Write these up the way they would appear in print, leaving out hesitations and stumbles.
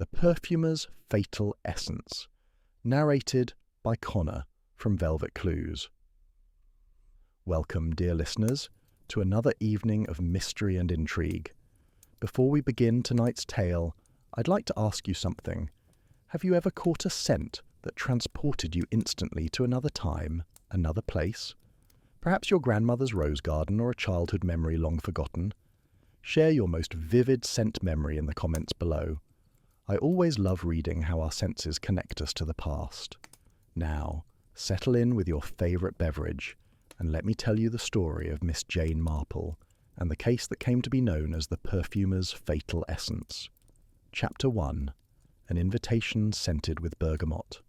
The Perfumer's Fatal Essence, narrated by Connor from Velvet Clues. Welcome, dear listeners, to another evening of mystery and intrigue. Before we begin tonight's tale, I'd like to ask you something. Have you ever caught a scent that transported you instantly to another time, another place? Perhaps your grandmother's rose garden or a childhood memory long forgotten? Share your most vivid scent memory in the comments below. I always love reading how our senses connect us to the past. Now, settle in with your favourite beverage, and let me tell you the story of Miss Jane Marple and the case that came to be known as the Perfumer's Fatal Essence. Chapter 1. An Invitation Scented with Bergamot.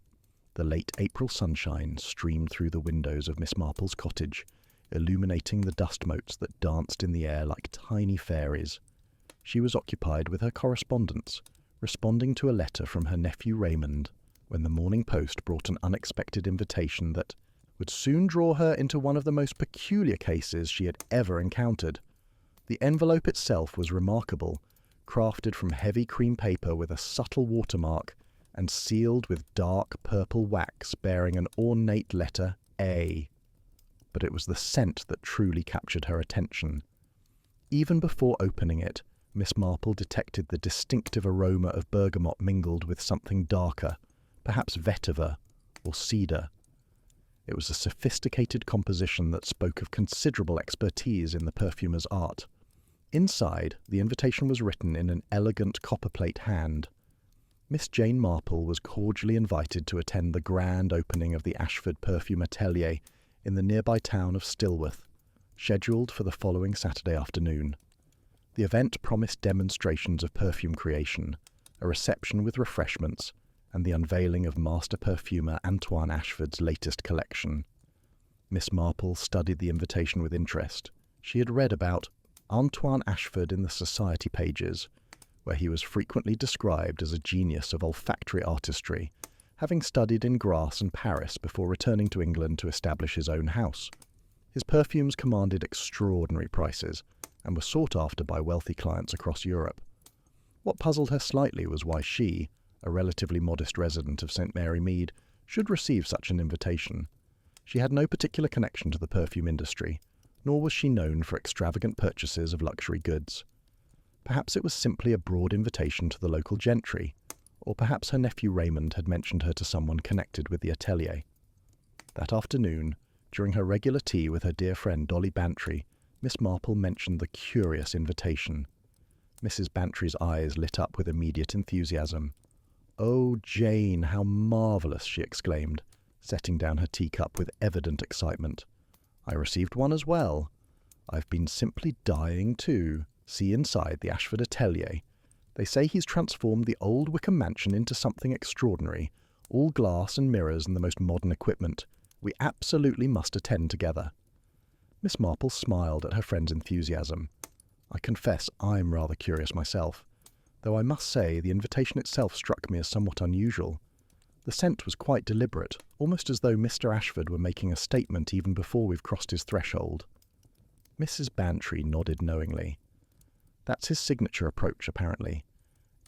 The late April sunshine streamed through the windows of Miss Marple's cottage, illuminating the dust motes that danced in the air like tiny fairies. She was occupied with her correspondence, responding to a letter from her nephew Raymond, when the morning post brought an unexpected invitation that would soon draw her into one of the most peculiar cases she had ever encountered. The envelope itself was remarkable, crafted from heavy cream paper with a subtle watermark and sealed with dark purple wax bearing an ornate letter A. But it was the scent that truly captured her attention. Even before opening it, Miss Marple detected the distinctive aroma of bergamot mingled with something darker, perhaps vetiver or cedar. It was a sophisticated composition that spoke of considerable expertise in the perfumer's art. Inside, the invitation was written in an elegant copperplate hand. Miss Jane Marple was cordially invited to attend the grand opening of the Ashford Perfume Atelier in the nearby town of Stillworth, scheduled for the following Saturday afternoon. The event promised demonstrations of perfume creation, a reception with refreshments, and the unveiling of master perfumer Antoine Ashford's latest collection. Miss Marple studied the invitation with interest. She had read about Antoine Ashford in the society pages, where he was frequently described as a genius of olfactory artistry, having studied in Grasse and Paris before returning to England to establish his own house. His perfumes commanded extraordinary prices and were sought after by wealthy clients across Europe. What puzzled her slightly was why she, a relatively modest resident of St. Mary Mead, should receive such an invitation. She had no particular connection to the perfume industry, nor was she known for extravagant purchases of luxury goods. Perhaps it was simply a broad invitation to the local gentry, or perhaps her nephew Raymond had mentioned her to someone connected with the atelier. That afternoon, during her regular tea with her dear friend Dolly Bantry, Miss Marple mentioned the curious invitation. Mrs. Bantry's eyes lit up with immediate enthusiasm. "Oh, Jane, how marvellous!" she exclaimed, setting down her teacup with evident excitement. "I received one as well. I've been simply dying to see inside the Ashford Atelier. They say he's transformed the old Wickham mansion into something extraordinary, all glass and mirrors and the most modern equipment. We absolutely must attend together." Miss Marple smiled at her friend's enthusiasm. "I confess I'm rather curious myself, though I must say the invitation itself struck me as somewhat unusual. The scent was quite deliberate, almost as though Mr. Ashford were making a statement even before we've crossed his threshold." Mrs. Bantry nodded knowingly. "That's his signature approach, apparently.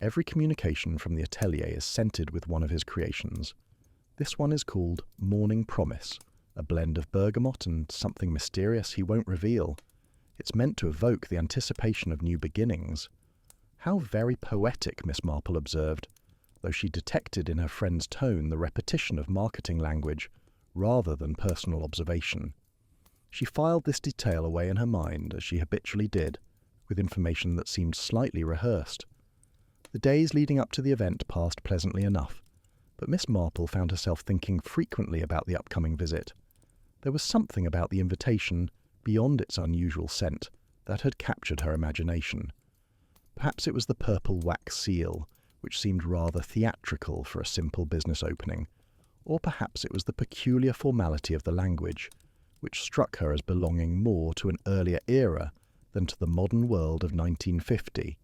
Every communication from the atelier is scented with one of his creations. This one is called Morning Promise, a blend of bergamot and something mysterious he won't reveal. It's meant to evoke the anticipation of new beginnings." "How very poetic," Miss Marple observed, though she detected in her friend's tone the repetition of marketing language rather than personal observation. She filed this detail away in her mind, as she habitually did, with information that seemed slightly rehearsed. The days leading up to the event passed pleasantly enough, but Miss Marple found herself thinking frequently about the upcoming visit. There was something about the invitation, beyond its unusual scent, that had captured her imagination. Perhaps it was the purple wax seal, which seemed rather theatrical for a simple business opening, or perhaps it was the peculiar formality of the language, which struck her as belonging more to an earlier era than to the modern world of 1950.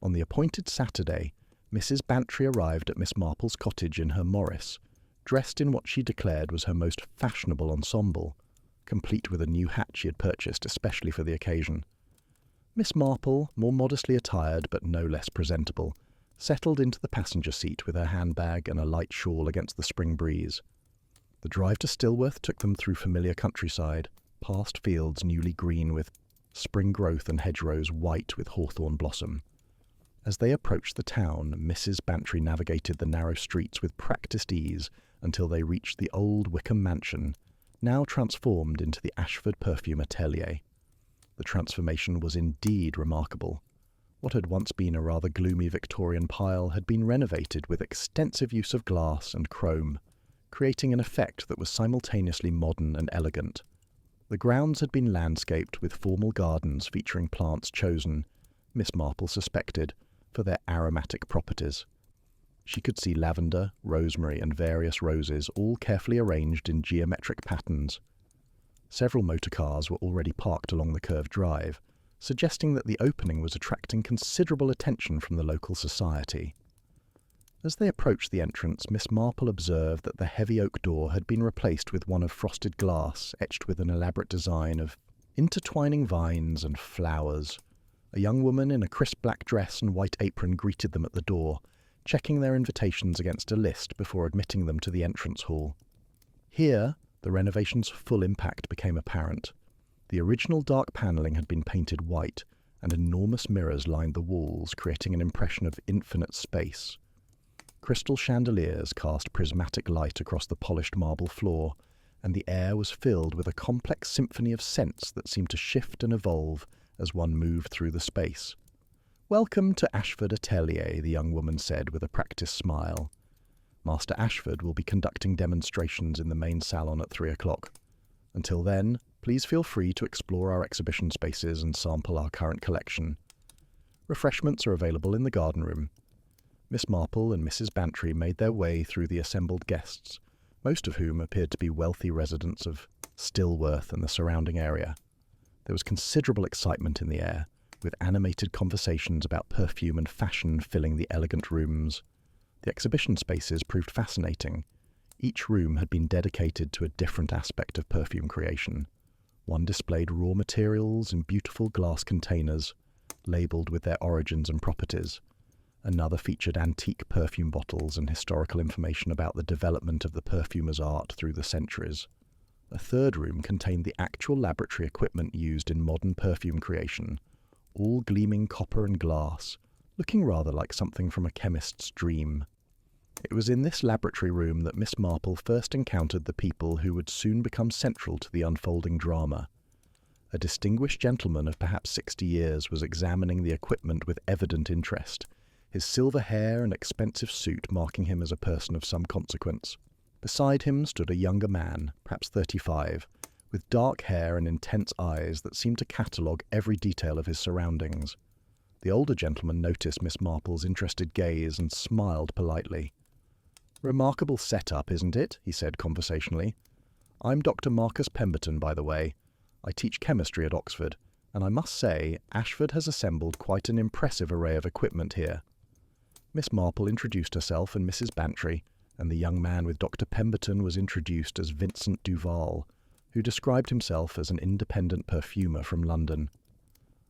On the appointed Saturday, Mrs. Bantry arrived at Miss Marple's cottage in her Morris, dressed in what she declared was her most fashionable ensemble, complete with a new hat she had purchased especially for the occasion. Miss Marple, more modestly attired but no less presentable, settled into the passenger seat with her handbag and a light shawl against the spring breeze. The drive to Stillworth took them through familiar countryside, past fields newly green with spring growth and hedgerows white with hawthorn blossom. As they approached the town, Mrs. Bantry navigated the narrow streets with practised ease until they reached the old Wickham mansion, now transformed into the Ashford Perfume atelier. The transformation was indeed remarkable. What had once been a rather gloomy Victorian pile had been renovated with extensive use of glass and chrome, creating an effect that was simultaneously modern and elegant. The grounds had been landscaped with formal gardens featuring plants chosen, Miss Marple suspected, for their aromatic properties. She could see lavender, rosemary, and various roses, all carefully arranged in geometric patterns. Several motor cars were already parked along the curved drive, suggesting that the opening was attracting considerable attention from the local society. As they approached the entrance, Miss Marple observed that the heavy oak door had been replaced with one of frosted glass, etched with an elaborate design of intertwining vines and flowers. A young woman in a crisp black dress and white apron greeted them at the door, checking their invitations against a list before admitting them to the entrance hall. Here, the renovation's full impact became apparent. The original dark panelling had been painted white, and enormous mirrors lined the walls, creating an impression of infinite space. Crystal chandeliers cast prismatic light across the polished marble floor, and the air was filled with a complex symphony of scents that seemed to shift and evolve as one moved through the space. "Welcome to Ashford Atelier," the young woman said with a practised smile. "Master Ashford will be conducting demonstrations in the main salon at 3 o'clock. Until then, please feel free to explore our exhibition spaces and sample our current collection. Refreshments are available in the garden room." Miss Marple and Mrs. Bantry made their way through the assembled guests, most of whom appeared to be wealthy residents of Stillworth and the surrounding area. There was considerable excitement in the air, with animated conversations about perfume and fashion filling the elegant rooms. The exhibition spaces proved fascinating. Each room had been dedicated to a different aspect of perfume creation. One displayed raw materials in beautiful glass containers, labelled with their origins and properties. Another featured antique perfume bottles and historical information about the development of the perfumer's art through the centuries. A third room contained the actual laboratory equipment used in modern perfume creation, all gleaming copper and glass, looking rather like something from a chemist's dream. It was in this laboratory room that Miss Marple first encountered the people who would soon become central to the unfolding drama. A distinguished gentleman of perhaps 60 years was examining the equipment with evident interest, his silver hair and expensive suit marking him as a person of some consequence. Beside him stood a younger man, perhaps 35, with dark hair and intense eyes that seemed to catalogue every detail of his surroundings. The older gentleman noticed Miss Marple's interested gaze and smiled politely. "Remarkable setup, isn't it?" he said conversationally. "I'm Dr. Marcus Pemberton, by the way. I teach chemistry at Oxford, and I must say Ashford has assembled quite an impressive array of equipment here." Miss Marple introduced herself and Mrs. Bantry, and the young man with Dr. Pemberton was introduced as Vincent Duval, who described himself as an independent perfumer from London.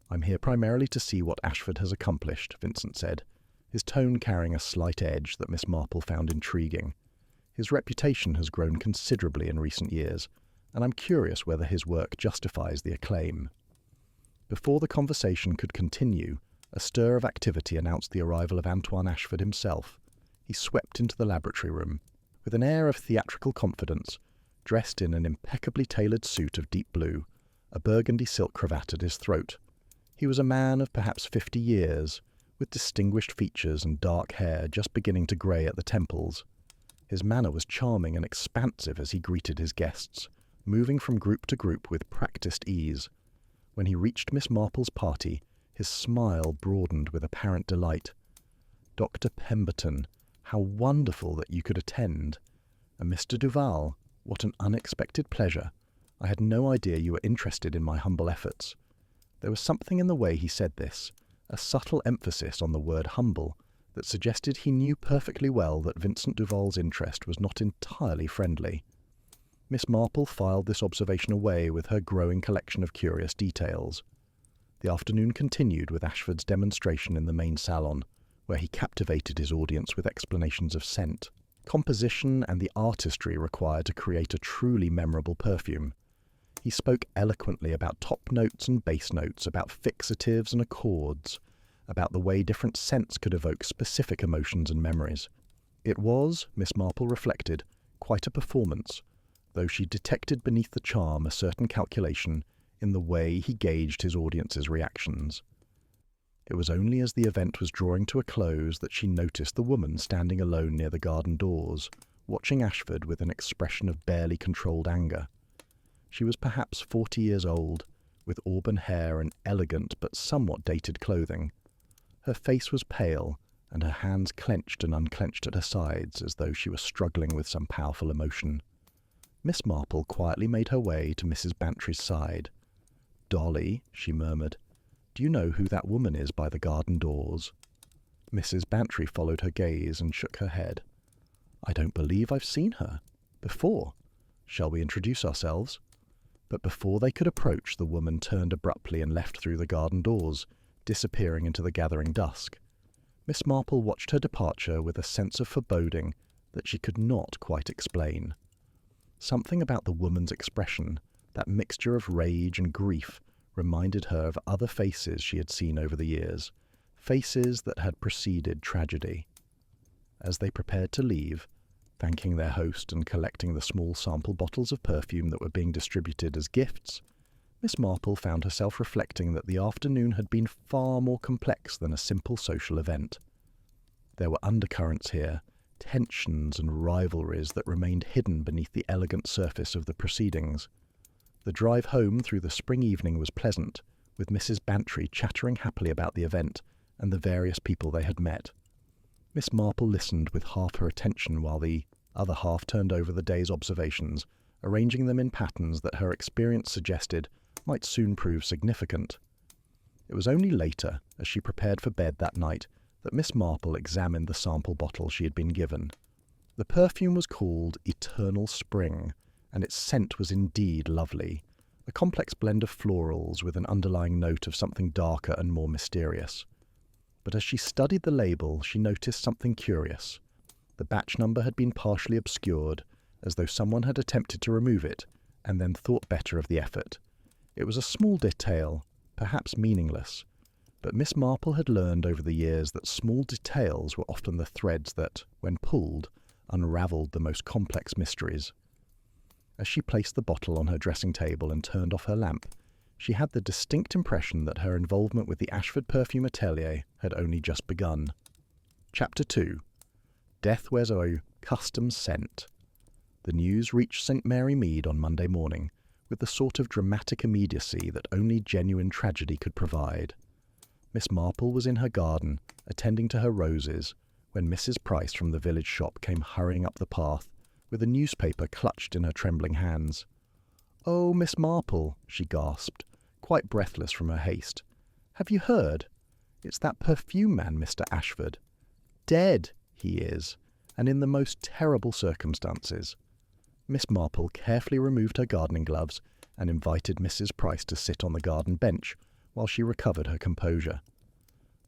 "I'm here primarily to see what Ashford has accomplished," Vincent said, his tone carrying a slight edge that Miss Marple found intriguing. "His reputation has grown considerably in recent years, and I'm curious whether his work justifies the acclaim." Before the conversation could continue, a stir of activity announced the arrival of Antoine Ashford himself. He swept into the laboratory room. With an air of theatrical confidence, dressed in an impeccably tailored suit of deep blue, a burgundy silk cravat at his throat. He was a man of perhaps 50 years, with distinguished features and dark hair just beginning to grey at the temples. His manner was charming and expansive as he greeted his guests, moving from group to group with practised ease. When he reached Miss Marple's party, his smile broadened with apparent delight. "Dr. Pemberton, how wonderful that you could attend. And Mr. Duval, what an unexpected pleasure. I had no idea you were interested in my humble efforts." There was something in the way he said this, a subtle emphasis on the word humble, that suggested he knew perfectly well that Vincent Duval's interest was not entirely friendly. Miss Marple filed this observation away with her growing collection of curious details. The afternoon continued with Ashford's demonstration in the main salon, where he captivated his audience with explanations of scent, composition, and the artistry required to create a truly memorable perfume. He spoke eloquently about top notes and base notes, about fixatives and accords, about the way different scents could evoke specific emotions and memories. It was, Miss Marple reflected, quite a performance, though she detected beneath the charm a certain calculation in the way he gauged his audience's reactions. It was only as the event was drawing to a close that she noticed the woman standing alone near the garden doors, watching Ashford with an expression of barely controlled anger. She was perhaps 40 years old, with auburn hair and elegant but somewhat dated clothing. Her face was pale, and her hands clenched and unclenched at her sides as though she was struggling with some powerful emotion. Miss Marple quietly made her way to Mrs. Bantry's side. "Dolly," she murmured, "do you know who that woman is by the garden doors?" Mrs. Bantry followed her gaze and shook her head. "I don't believe I've seen her before. Shall we introduce ourselves?" But before they could approach, the woman turned abruptly and left through the garden doors, disappearing into the gathering dusk. Miss Marple watched her departure with a sense of foreboding that she could not quite explain. Something about the woman's expression, that mixture of rage and grief, reminded her of other faces she had seen over the years, faces that had preceded tragedy. As they prepared to leave, thanking their host and collecting the small sample bottles of perfume that were being distributed as gifts, Miss Marple found herself reflecting that the afternoon had been far more complex than a simple social event. There were undercurrents here, tensions and rivalries that remained hidden beneath the elegant surface of the proceedings. The drive home through the spring evening was pleasant, with Mrs. Bantry chattering happily about the event and the various people they had met. Miss Marple listened with half her attention while the other half turned over the day's observations, arranging them in patterns that her experience suggested might soon prove significant. It was only later, as she prepared for bed that night, that Miss Marple examined the sample bottle she had been given. The perfume was called Eternal Spring, and its scent was indeed lovely, a complex blend of florals with an underlying note of something darker and more mysterious. But as she studied the label, she noticed something curious. The batch number had been partially obscured, as though someone had attempted to remove it, and then thought better of the effort. It was a small detail, perhaps meaningless, but Miss Marple had learned over the years that small details were often the threads that, when pulled, unravelled the most complex mysteries. As she placed the bottle on her dressing table and turned off her lamp, she had the distinct impression that her involvement with the Ashford Perfume Atelier had only just begun. Chapter 2. Death Wears a Custom Scent. The news reached St. Mary Mead on Monday morning, with the sort of dramatic immediacy that only genuine tragedy could provide. Miss Marple was in her garden, attending to her roses, when Mrs. Price from the village shop came hurrying up the path, with a newspaper clutched in her trembling hands. "Oh, Miss Marple," she gasped, quite breathless from her haste. "Have you heard? It's that perfume man, Mr. Ashford. Dead, he is, and in the most terrible circumstances." Miss Marple carefully removed her gardening gloves and invited Mrs. Price to sit on the garden bench while she recovered her composure.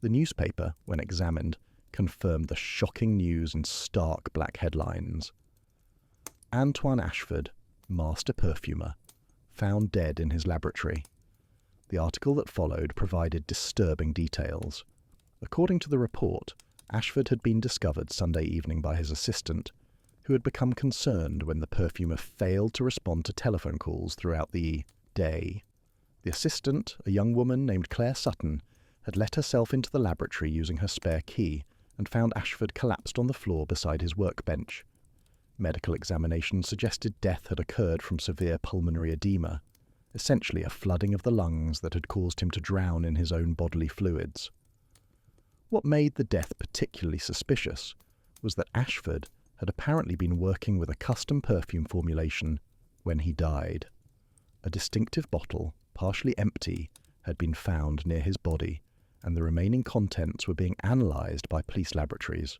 The newspaper, when examined, confirmed the shocking news in stark black headlines. Antoine Ashford, master perfumer, found dead in his laboratory. The article that followed provided disturbing details. According to the report, Ashford had been discovered Sunday evening by his assistant, who had become concerned when the perfumer failed to respond to telephone calls throughout the day. The assistant, a young woman named Claire Sutton, had let herself into the laboratory using her spare key and found Ashford collapsed on the floor beside his workbench. Medical examination suggested death had occurred from severe pulmonary edema, essentially a flooding of the lungs that had caused him to drown in his own bodily fluids. What made the death particularly suspicious was that Ashford had apparently been working with a custom perfume formulation when he died. A distinctive bottle, partially empty, had been found near his body, and the remaining contents were being analysed by police laboratories.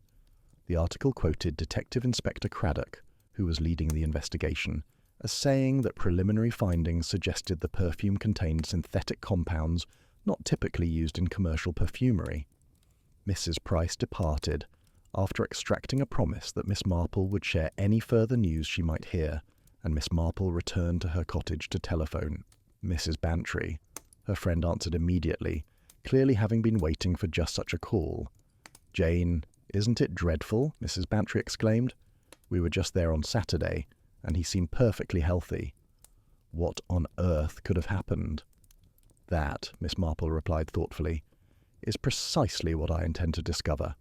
The article quoted Detective Inspector Craddock, who was leading the investigation, as saying that preliminary findings suggested the perfume contained synthetic compounds not typically used in commercial perfumery. Mrs. Price departed, after extracting a promise that Miss Marple would share any further news she might hear, and Miss Marple returned to her cottage to telephone. Mrs. Bantry. Her friend answered immediately, clearly having been waiting for just such a call. "Jane, isn't it dreadful?" Mrs. Bantry exclaimed. "We were just there on Saturday, and he seemed perfectly healthy." "What on earth could have happened?" "That," Miss Marple replied thoughtfully, "is precisely what I intend to discover.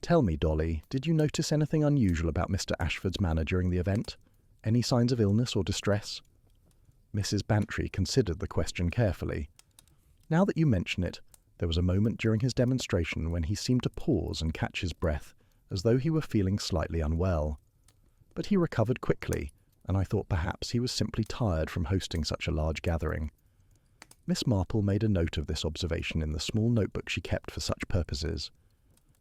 Tell me, Dolly, did you notice anything unusual about Mr. Ashford's manner during the event? Any signs of illness or distress?" Mrs. Bantry considered the question carefully. "Now that you mention it, there was a moment during his demonstration when he seemed to pause and catch his breath, as though he were feeling slightly unwell. But he recovered quickly, and I thought perhaps he was simply tired from hosting such a large gathering." Miss Marple made a note of this observation in the small notebook she kept for such purposes.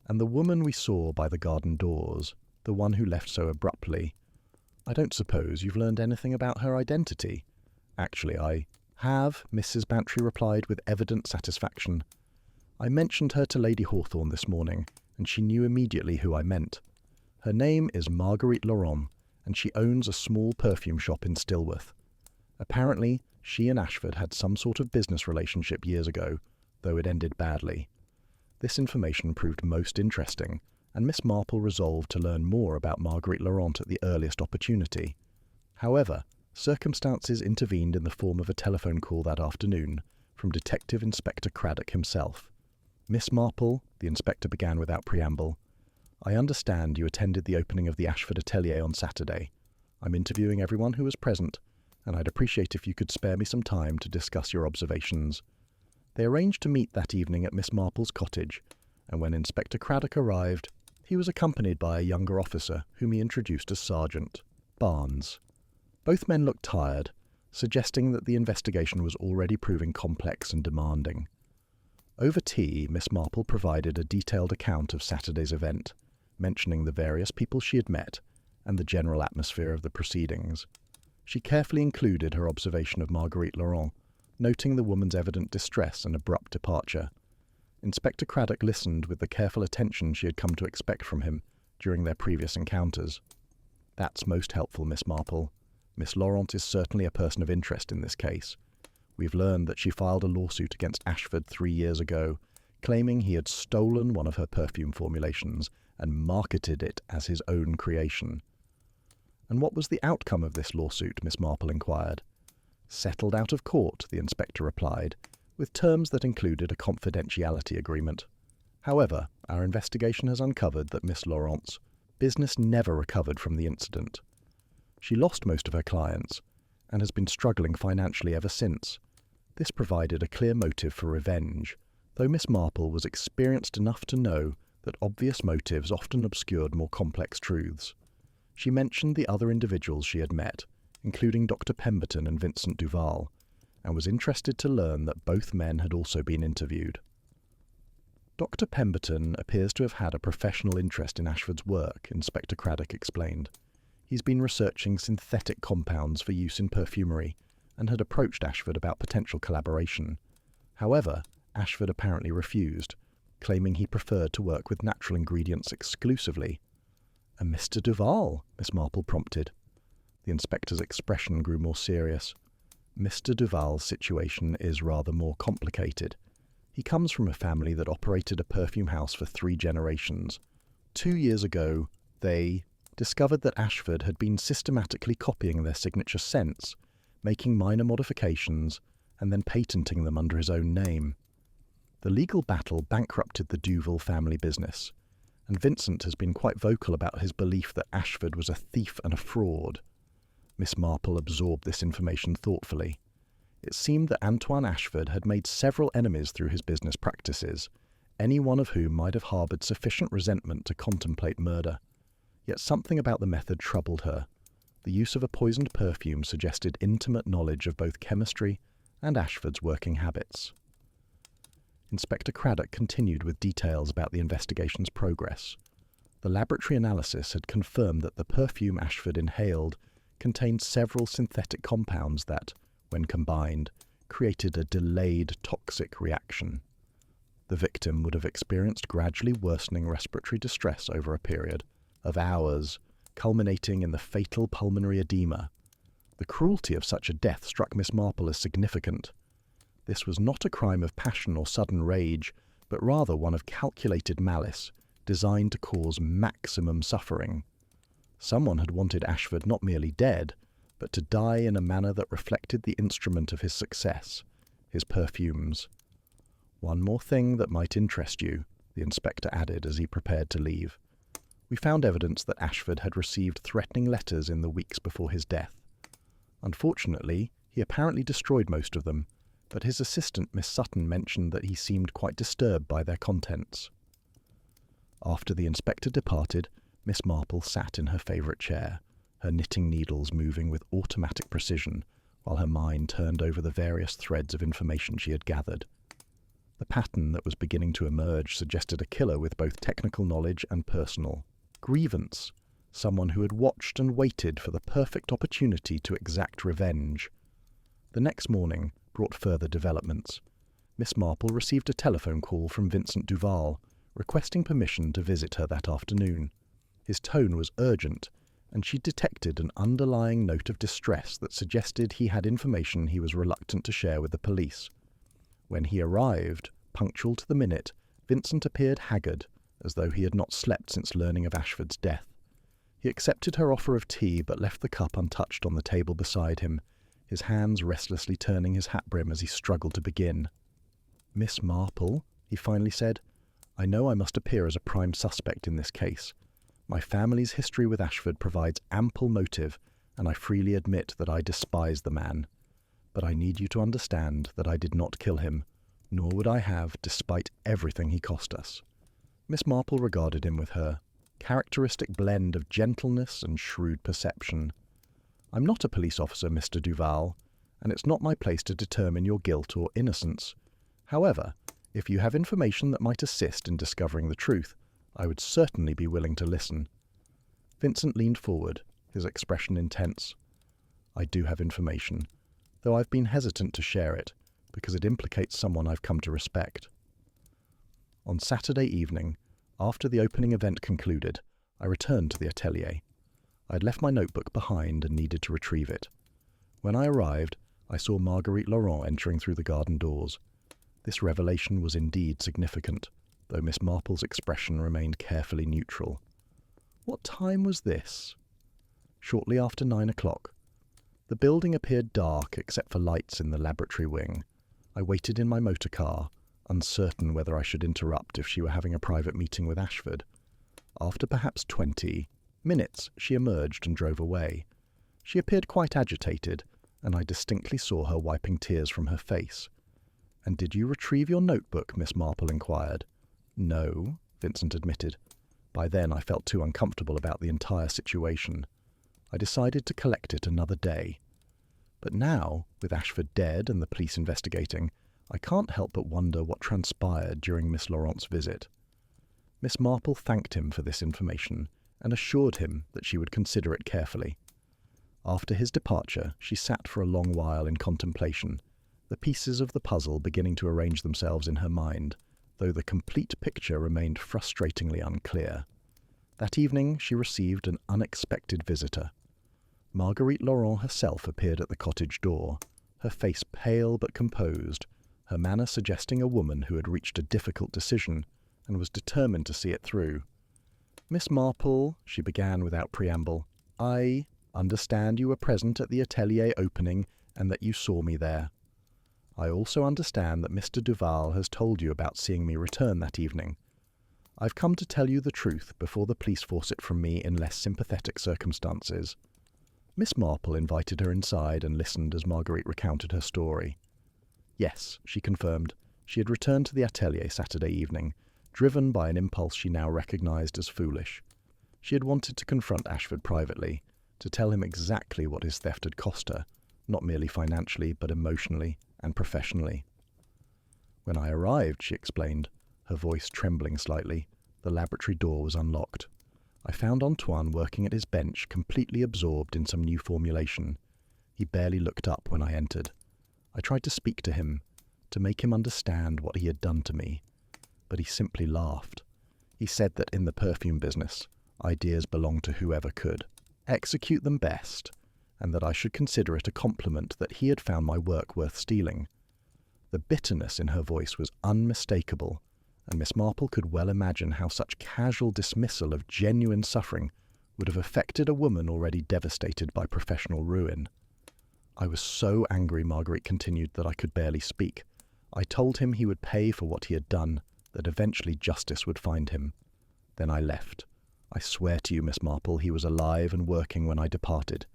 "And the woman we saw by the garden doors, the one who left so abruptly, I don't suppose you've learned anything about her identity?" "Actually, I have," Mrs. Bantry replied with evident satisfaction. "I mentioned her to Lady Hawthorne this morning, and she knew immediately who I meant. Her name is Marguerite Laurent, and she owns a small perfume shop in Stilworth. Apparently, she and Ashford had some sort of business relationship years ago, though it ended badly." This information proved most interesting, and Miss Marple resolved to learn more about Marguerite Laurent at the earliest opportunity. However, circumstances intervened in the form of a telephone call that afternoon from Detective Inspector Craddock himself. "Miss Marple," the inspector began without preamble, "I understand you attended the opening of the Ashford atelier on Saturday. I'm interviewing everyone who was present, and I'd appreciate if you could spare me some time to discuss your observations." They arranged to meet that evening at Miss Marple's cottage, and when Inspector Craddock arrived, he was accompanied by a younger officer whom he introduced as Sergeant Barnes. Both men looked tired, suggesting that the investigation was already proving complex and demanding. Over tea, Miss Marple provided a detailed account of Saturday's event, mentioning the various people she had met and the general atmosphere of the proceedings. She carefully included her observation of Marguerite Laurent, noting the woman's evident distress and abrupt departure. Inspector Craddock listened with the careful attention she had come to expect from him during their previous encounters. "That's most helpful, Miss Marple. Miss Laurent is certainly a person of interest in this case. We've learned that she filed a lawsuit against Ashford 3 years ago, claiming he had stolen one of her perfume formulations and marketed it as his own creation." "And what was the outcome of this lawsuit?" Miss Marple inquired. "Settled out of court," the inspector replied, with terms that included a confidentiality agreement. However, our investigation has uncovered that Miss Laurent's business never recovered from the incident. She lost most of her clients, and has been struggling financially ever since. This provided a clear motive for revenge, though Miss Marple was experienced enough to know that obvious motives often obscured more complex truths. She mentioned the other individuals she had met, including Dr. Pemberton and Vincent Duval, and was interested to learn that both men had also been interviewed. "Dr. Pemberton appears to have had a professional interest in Ashford's work," Inspector Craddock explained. "He's been researching synthetic compounds for use in perfumery, and had approached Ashford about potential collaboration. However, Ashford apparently refused, claiming he preferred to work with natural ingredients exclusively." "And Mr. Duval?" Miss Marple prompted. The inspector's expression grew more serious. "Mr. Duval's situation is rather more complicated. He comes from a family that operated a perfume house for 3 generations. 2 years ago, they discovered that Ashford had been systematically copying their signature scents, making minor modifications, and then patenting them under his own name. The legal battle bankrupted the Duval family business, and Vincent has been quite vocal about his belief that Ashford was a thief and a fraud." Miss Marple absorbed this information thoughtfully. It seemed that Antoine Ashford had made several enemies through his business practices, any one of whom might have harboured sufficient resentment to contemplate murder. Yet something about the method troubled her. The use of a poisoned perfume suggested intimate knowledge of both chemistry and Ashford's working habits. Inspector Craddock continued with details about the investigation's progress. The laboratory analysis had confirmed that the perfume Ashford inhaled contained several synthetic compounds that, when combined, created a delayed toxic reaction. The victim would have experienced gradually worsening respiratory distress over a period of hours, culminating in the fatal pulmonary edema. The cruelty of such a death struck Miss Marple as significant. This was not a crime of passion or sudden rage, but rather one of calculated malice, designed to cause maximum suffering. Someone had wanted Ashford not merely dead, but to die in a manner that reflected the instrument of his success, his perfumes. "One more thing that might interest you," the inspector added as he prepared to leave. "We found evidence that Ashford had received threatening letters in the weeks before his death. Unfortunately, he apparently destroyed most of them, but his assistant, Miss Sutton, mentioned that he seemed quite disturbed by their contents." After the inspector departed, Miss Marple sat in her favourite chair, her knitting needles moving with automatic precision, while her mind turned over the various threads of information she had gathered. The pattern that was beginning to emerge suggested a killer with both technical knowledge and personal grievance, someone who had watched and waited for the perfect opportunity to exact revenge. The next morning brought further developments. Miss Marple received a telephone call from Vincent Duval, requesting permission to visit her that afternoon. His tone was urgent, and she detected an underlying note of distress that suggested he had information he was reluctant to share with the police. When he arrived, punctual to the minute, Vincent appeared haggard, as though he had not slept since learning of Ashford's death. He accepted her offer of tea, but left the cup untouched on the table beside him, his hands restlessly turning his hat brim as he struggled to begin. "Miss Marple," he finally said, "I know I must appear as a prime suspect in this case. My family's history with Ashford provides ample motive, and I freely admit that I despise the man. But I need you to understand that I did not kill him, nor would I have, despite everything he cost us." Miss Marple regarded him with her characteristic blend of gentleness and shrewd perception. "I'm not a police officer, Mr. Duval, and it's not my place to determine your guilt or innocence. However, if you have information that might assist in discovering the truth, I would certainly be willing to listen." Vincent leaned forward, his expression intense. "I do have information, though I've been hesitant to share it, because it implicates someone I've come to respect." On Saturday evening, after the opening event concluded, I returned to the atelier. I had left my notebook behind and needed to retrieve it. When I arrived, I saw Marguerite Laurent entering through the garden doors. This revelation was indeed significant, though Miss Marple's expression remained carefully neutral. What time was this? Shortly after 9 o'clock. The building appeared dark except for lights in the laboratory wing. I waited in my motor car, uncertain whether I should interrupt if she were having a private meeting with Ashford. After perhaps 20 minutes, she emerged and drove away. She appeared quite agitated, and I distinctly saw her wiping tears from her face. "And did you retrieve your notebook?" Miss Marple inquired. "No," Vincent admitted. By then I felt too uncomfortable about the entire situation. I decided to collect it another day. But now, with Ashford dead and the police investigating, I can't help but wonder what transpired during Miss Laurent's visit. Miss Marple thanked him for this information and assured him that she would consider it carefully. After his departure, she sat for a long while in contemplation, the pieces of the puzzle beginning to arrange themselves in her mind, though the complete picture remained frustratingly unclear. That evening she received an unexpected visitor. Marguerite Laurent herself appeared at the cottage door, her face pale but composed, her manner suggesting a woman who had reached a difficult decision and was determined to see it through. "Miss Marple," she began without preamble, "I understand you were present at the atelier opening and that you saw me there. I also understand that Mr. Duval has told you about seeing me return that evening. I've come to tell you the truth before the police force it from me in less sympathetic circumstances." Miss Marple invited her inside and listened as Marguerite recounted her story. Yes, she confirmed, she had returned to the atelier Saturday evening, driven by an impulse she now recognised as foolish. She had wanted to confront Ashford privately, to tell him exactly what his theft had cost her, not merely financially but emotionally and professionally. "When I arrived," she explained, her voice trembling slightly, "the laboratory door was unlocked. I found Antoine working at his bench, completely absorbed in some new formulation. He barely looked up when I entered. I tried to speak to him, to make him understand what he had done to me, but he simply laughed. He said that in the perfume business, ideas belong to whoever could execute them best, and that I should consider it a compliment that he had found my work worth stealing. The bitterness in her voice was unmistakable, and Miss Marple could well imagine how such casual dismissal of genuine suffering would have affected a woman already devastated by professional ruin. I was so angry, Marguerite continued, that I could barely speak. I told him he would pay for what he had done, that eventually justice would find him. Then I left. I swear to you, Miss Marple, he was alive and working when I departed.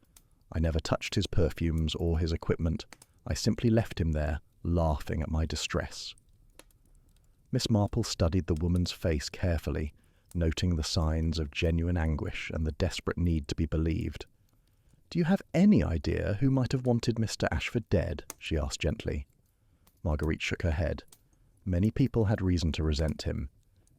I never touched his perfumes or his equipment. I simply left him there, laughing at my distress. Miss Marple studied the woman's face carefully, noting the signs of genuine anguish and the desperate need to be believed. "Do you have any idea who might have wanted Mr. Ashford dead?" she asked gently. Marguerite shook her head. Many people had reason to resent him.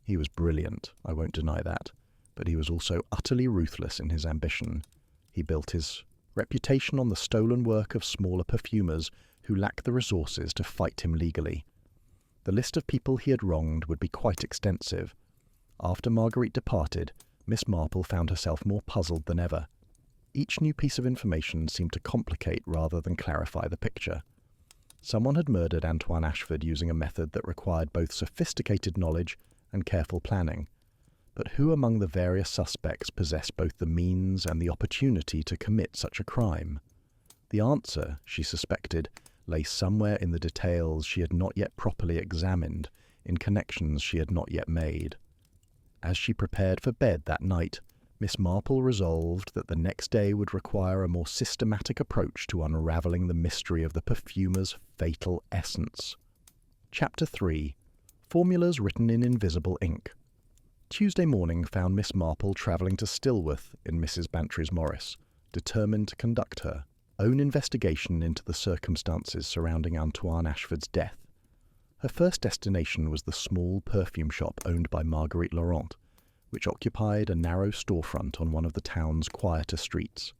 He was brilliant, I won't deny that, but he was also utterly ruthless in his ambition. He built his reputation on the stolen work of smaller perfumers who lacked the resources to fight him legally. The list of people he had wronged would be quite extensive. After Marguerite departed, Miss Marple found herself more puzzled than ever. Each new piece of information seemed to complicate rather than clarify the picture. Someone had murdered Antoine Ashford using a method that required both sophisticated knowledge and careful planning. But who among the various suspects possessed both the means and the opportunity to commit such a crime? The answer, she suspected, lay somewhere in the details she had not yet properly examined, in connections she had not yet made. As she prepared for bed that night, Miss Marple resolved that the next day would require a more systematic approach to unravelling the mystery of the perfumer's fatal essence. Chapter 3. Formulas written in invisible ink. Tuesday morning found Miss Marple travelling to Stillworth in Mrs. Bantry's Morris, determined to conduct her own investigation into the circumstances surrounding Antoine Ashford's death. Her first destination was the small perfume shop owned by Marguerite Laurent, which occupied a narrow storefront on one of the town's quieter streets.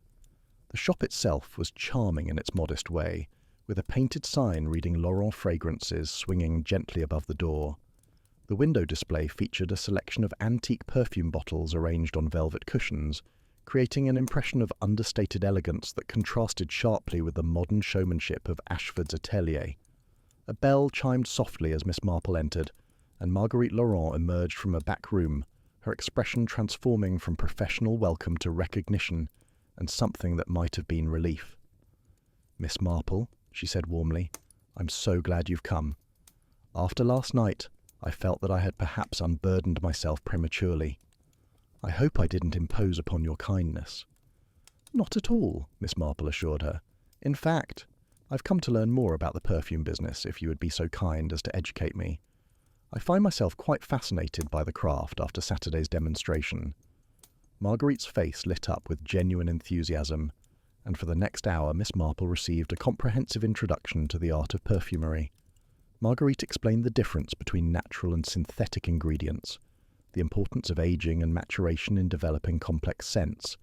The shop itself was charming in its modest way, with a painted sign reading Laurent Fragrances swinging gently above the door. The window display featured a selection of antique perfume bottles arranged on velvet cushions, creating an impression of understated elegance that contrasted sharply with the modern showmanship of Ashford's atelier. A bell chimed softly as Miss Marple entered, and Marguerite Laurent emerged from a back room, her expression transforming from professional welcome to recognition and something that might have been relief. "Miss Marple," she said warmly, "I'm so glad you've come. After last night, I felt that I had perhaps unburdened myself prematurely. I hope I didn't impose upon your kindness." "Not at all," Miss Marple assured her. "In fact, I've come to learn more about the perfume business, if you would be so kind as to educate me. I find myself quite fascinated by the craft after Saturday's demonstration." Marguerite's face lit up with genuine enthusiasm, and for the next hour Miss Marple received a comprehensive introduction to the art of perfumery. Marguerite explained the difference between natural and synthetic ingredients, the importance of aging and maturation in developing complex scents,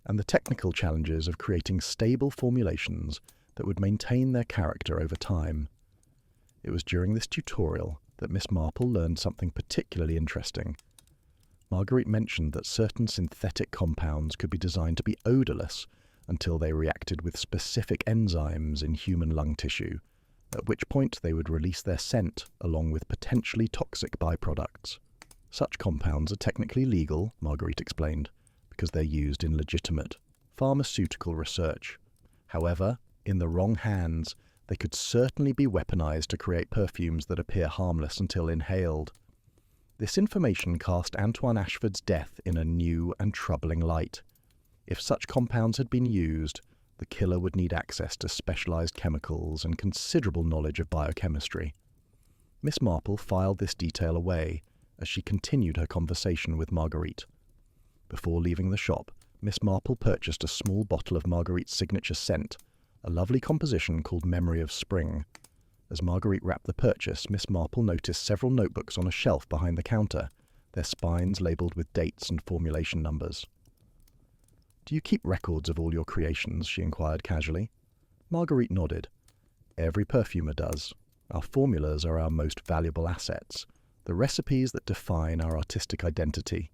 and the technical challenges of creating stable formulations that would maintain their character over time. It was during this tutorial that Miss Marple learned something particularly interesting. Marguerite mentioned that certain synthetic compounds could be designed to be odourless until they reacted with specific enzymes in human lung tissue, at which point they would release their scent along with potentially toxic byproducts. Such compounds are technically legal, Marguerite explained, because they're used in legitimate pharmaceutical research. However, in the wrong hands, they could certainly be weaponized to create perfumes that appear harmless until inhaled. This information cast Antoine Ashford's death in a new and troubling light. If such compounds had been used, the killer would need access to specialized chemicals and considerable knowledge of biochemistry. Miss Marple filed this detail away as she continued her conversation with Marguerite. Before leaving the shop, Miss Marple purchased a small bottle of Marguerite's signature scent, a lovely composition called Memory of Spring. As Marguerite wrapped the purchase, Miss Marple noticed several notebooks on a shelf behind the counter, their spines labelled with dates and formulation numbers. "Do you keep records of all your creations?" she inquired casually. Marguerite nodded. "Every perfumer does. Our formulas are our most valuable assets. The recipes that define our artistic identity.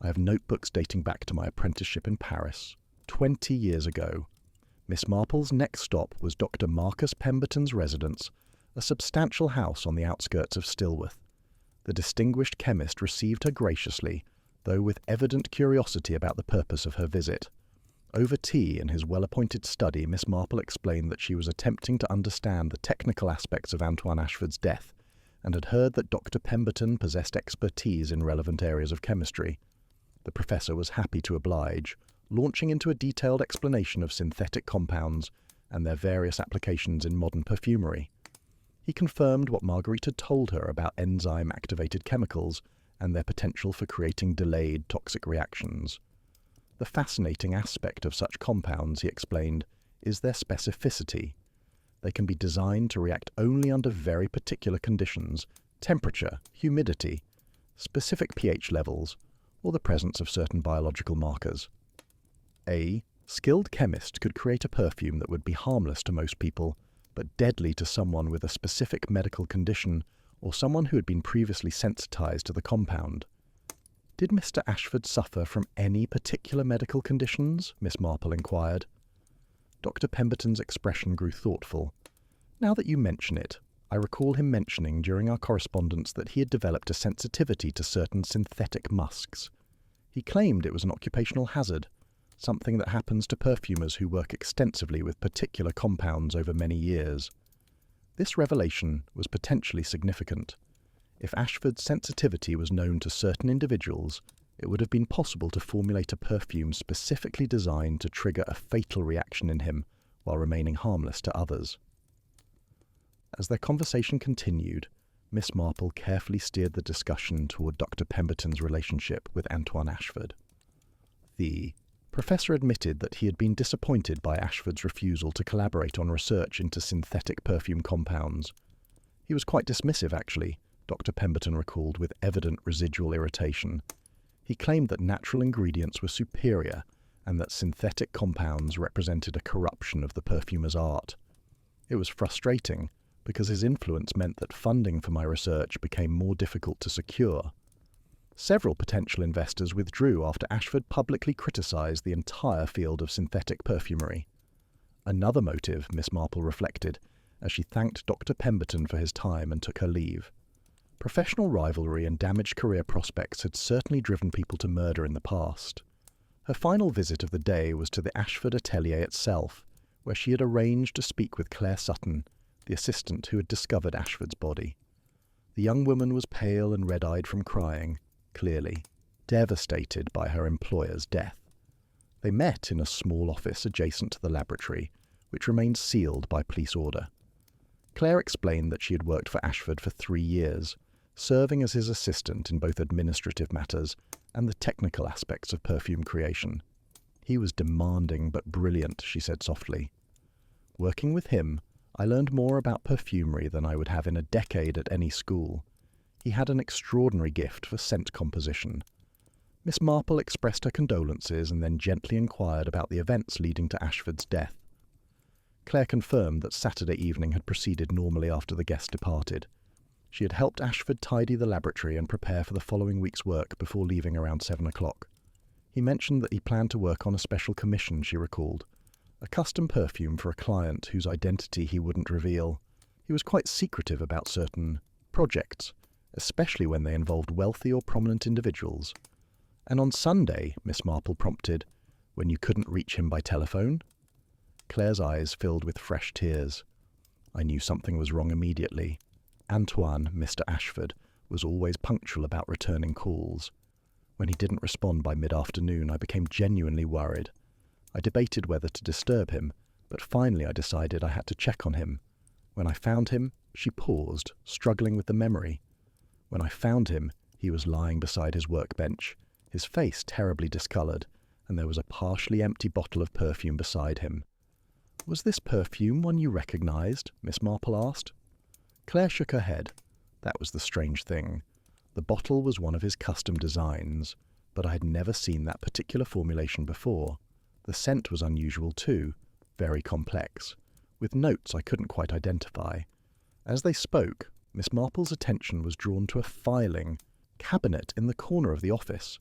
I have notebooks dating back to my apprenticeship in Paris, 20 years ago. Miss Marple's next stop was Dr. Marcus Pemberton's residence, a substantial house on the outskirts of Stilworth. The distinguished chemist received her graciously, though with evident curiosity about the purpose of her visit. Over tea in his well-appointed study, Miss Marple explained that she was attempting to understand the technical aspects of Antoine Ashford's death, and had heard that Dr. Pemberton possessed expertise in relevant areas of chemistry. The professor was happy to oblige, launching into a detailed explanation of synthetic compounds and their various applications in modern perfumery. He confirmed what Marguerite had told her about enzyme-activated chemicals and their potential for creating delayed toxic reactions. The fascinating aspect of such compounds, he explained, is their specificity. They can be designed to react only under very particular conditions: temperature, humidity, specific pH levels, or the presence of certain biological markers. A skilled chemist could create a perfume that would be harmless to most people, but deadly to someone with a specific medical condition or someone who had been previously sensitized to the compound. Did Mr. Ashford suffer from any particular medical conditions? Miss Marple inquired. Dr. Pemberton's expression grew thoughtful. Now that you mention it, I recall him mentioning during our correspondence that he had developed a sensitivity to certain synthetic musks. He claimed it was an occupational hazard, something that happens to perfumers who work extensively with particular compounds over many years. This revelation was potentially significant. If Ashford's sensitivity was known to certain individuals, it would have been possible to formulate a perfume specifically designed to trigger a fatal reaction in him while remaining harmless to others. As their conversation continued, Miss Marple carefully steered the discussion toward Dr. Pemberton's relationship with Antoine Ashford. The professor admitted that he had been disappointed by Ashford's refusal to collaborate on research into synthetic perfume compounds. He was quite dismissive, actually, Dr. Pemberton recalled with evident residual irritation. He claimed that natural ingredients were superior and that synthetic compounds represented a corruption of the perfumer's art. It was frustrating because his influence meant that funding for my research became more difficult to secure. Several potential investors withdrew after Ashford publicly criticized the entire field of synthetic perfumery. Another motive, Miss Marple reflected, as she thanked Dr. Pemberton for his time and took her leave. Professional rivalry and damaged career prospects had certainly driven people to murder in the past. Her final visit of the day was to the Ashford atelier itself, where she had arranged to speak with Claire Sutton, the assistant who had discovered Ashford's body. The young woman was pale and red-eyed from crying, clearly devastated by her employer's death. They met in a small office adjacent to the laboratory, which remained sealed by police order. Claire explained that she had worked for Ashford for 3 years, serving as his assistant in both administrative matters and the technical aspects of perfume creation. He was demanding but brilliant, she said softly. Working with him, I learned more about perfumery than I would have in a decade at any school. He had an extraordinary gift for scent composition. Miss Marple expressed her condolences and then gently inquired about the events leading to Ashford's death. Claire confirmed that Saturday evening had proceeded normally after the guest departed. She had helped Ashford tidy the laboratory and prepare for the following week's work before leaving around 7 o'clock. He mentioned that he planned to work on a special commission, she recalled, a custom perfume for a client whose identity he wouldn't reveal. He was quite secretive about certain projects, especially when they involved wealthy or prominent individuals. And on Sunday, Miss Marple prompted, when you couldn't reach him by telephone? Claire's eyes filled with fresh tears. I knew something was wrong immediately. Antoine, Mr. Ashford, was always punctual about returning calls. When he didn't respond by mid-afternoon, I became genuinely worried. I debated whether to disturb him, but finally I decided I had to check on him. When I found him, she paused, struggling with the memory. When I found him, he was lying beside his workbench, his face terribly discoloured, and there was a partially empty bottle of perfume beside him. Was this perfume one you recognised? Miss Marple asked. Claire shook her head. That was the strange thing. The bottle was one of his custom designs, but I had never seen that particular formulation before. The scent was unusual too, very complex, with notes I couldn't quite identify. As they spoke, Miss Marple's attention was drawn to a filing cabinet in the corner of the office.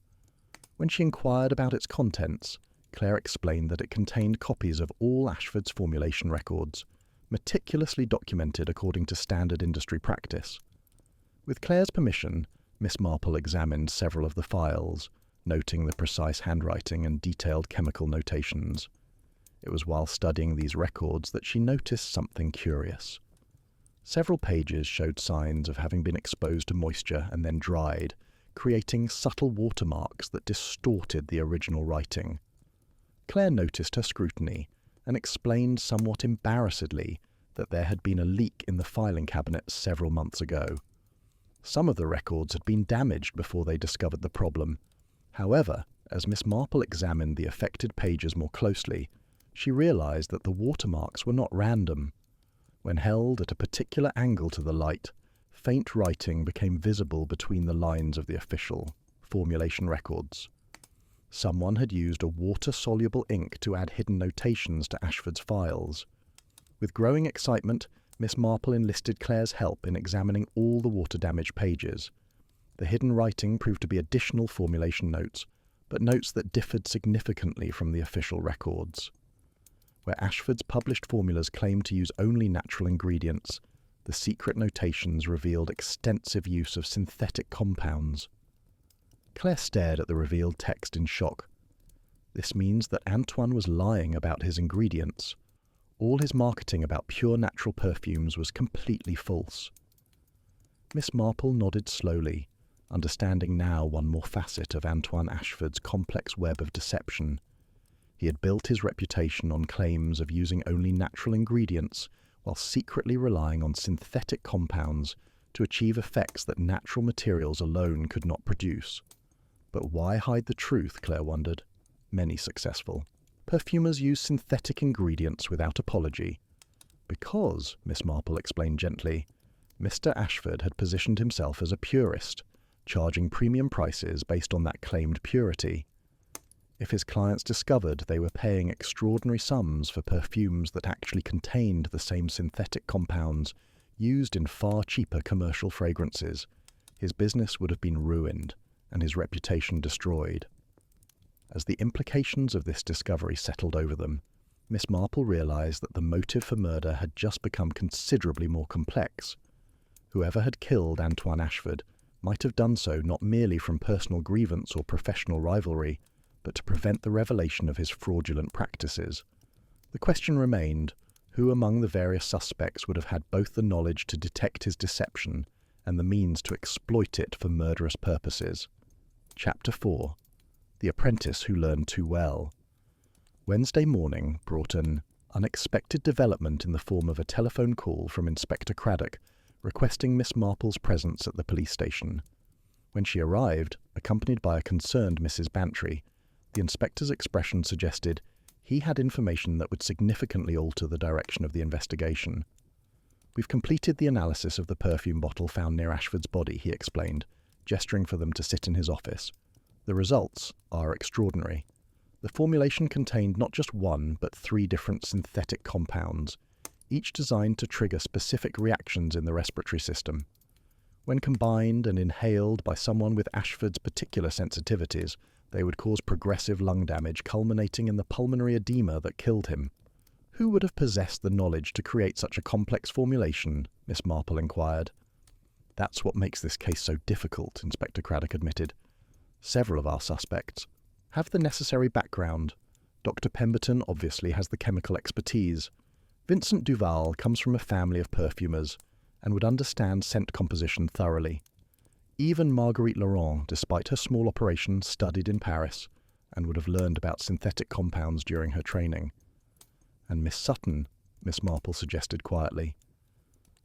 When she inquired about its contents, Claire explained that it contained copies of all Ashford's formulation records, meticulously documented according to standard industry practice. With Claire's permission, Miss Marple examined several of the files, noting the precise handwriting and detailed chemical notations. It was while studying these records that she noticed something curious. Several pages showed signs of having been exposed to moisture and then dried, creating subtle watermarks that distorted the original writing. Claire noticed her scrutiny and explained somewhat embarrassedly that there had been a leak in the filing cabinet several months ago. Some of the records had been damaged before they discovered the problem. However, as Miss Marple examined the affected pages more closely, she realized that the watermarks were not random. When held at a particular angle to the light, faint writing became visible between the lines of the official formulation records. Someone had used a water-soluble ink to add hidden notations to Ashford's files. With growing excitement, Miss Marple enlisted Claire's help in examining all the water-damaged pages. The hidden writing proved to be additional formulation notes, but notes that differed significantly from the official records. Where Ashford's published formulas claimed to use only natural ingredients, the secret notations revealed extensive use of synthetic compounds. Claire stared at the revealed text in shock. This means that Antoine was lying about his ingredients. All his marketing about pure natural perfumes was completely false. Miss Marple nodded slowly, understanding now one more facet of Antoine Ashford's complex web of deception. He had built his reputation on claims of using only natural ingredients while secretly relying on synthetic compounds to achieve effects that natural materials alone could not produce. But why hide the truth, Claire wondered. Many successful perfumers use synthetic ingredients without apology. Because, Miss Marple explained gently, Mr. Ashford had positioned himself as a purist, charging premium prices based on that claimed purity. If his clients discovered they were paying extraordinary sums for perfumes that actually contained the same synthetic compounds used in far cheaper commercial fragrances, his business would have been ruined and his reputation destroyed. As the implications of this discovery settled over them, Miss Marple realized that the motive for murder had just become considerably more complex. Whoever had killed Antoine Ashford might have done so not merely from personal grievance or professional rivalry, but to prevent the revelation of his fraudulent practices. The question remained, who among the various suspects would have had both the knowledge to detect his deception and the means to exploit it for murderous purposes? Chapter 4. The Apprentice Who Learned Too Well. Wednesday morning brought an unexpected development in the form of a telephone call from Inspector Craddock requesting Miss Marple's presence at the police station. When she arrived, accompanied by a concerned Mrs. Bantry, the inspector's expression suggested he had information that would significantly alter the direction of the investigation. "We've completed the analysis of the perfume bottle found near Ashford's body," he explained, gesturing for them to sit in his office. "The results are extraordinary. The formulation contained not just one, but 3 different synthetic compounds, each designed to trigger specific reactions in the respiratory system. When combined and inhaled by someone with Ashford's particular sensitivities, they would cause progressive lung damage culminating in the pulmonary edema that killed him." "Who would have possessed the knowledge to create such a complex formulation?" Miss Marple inquired. "That's what makes this case so difficult," Inspector Craddock admitted. "Several of our suspects have the necessary background. Dr. Pemberton obviously has the chemical expertise. Vincent Duval comes from a family of perfumers and would understand scent composition thoroughly. Even Marguerite Laurent, despite her small operation, studied in Paris and would have learned about synthetic compounds during her training." "And Miss Sutton," Miss Marple suggested quietly.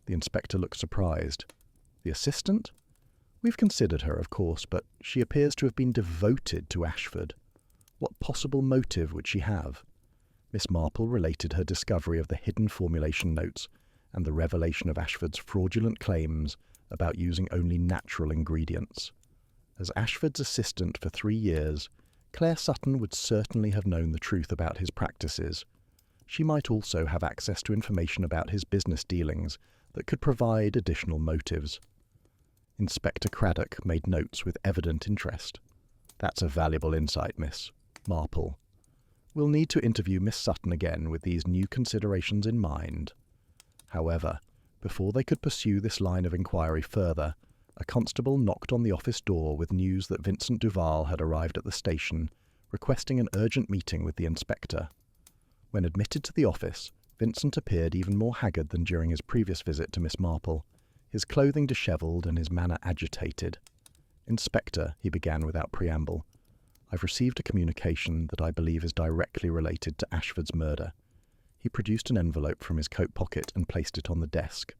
The inspector looked surprised. "The assistant? We've considered her, of course, but she appears to have been devoted to Ashford. What possible motive would she have?" Miss Marple related her discovery of the hidden formulation notes and the revelation of Ashford's fraudulent claims about using only natural ingredients. As Ashford's assistant for 3 years, Claire Sutton would certainly have known the truth about his practices. She might also have access to information about his business dealings that could provide additional motives. Inspector Craddock made notes with evident interest. "That's a valuable insight, Miss Marple. We'll need to interview Miss Sutton again with these new considerations in mind." However, before they could pursue this line of inquiry further, a constable knocked on the office door with news that Vincent Duval had arrived at the station, requesting an urgent meeting with the inspector. When admitted to the office, Vincent appeared even more haggard than during his previous visit to Miss Marple, his clothing dishevelled and his manner agitated. "Inspector," he began without preamble, "I've received a communication that I believe is directly related to Ashford's murder." He produced an envelope from his coat pocket and placed it on the desk.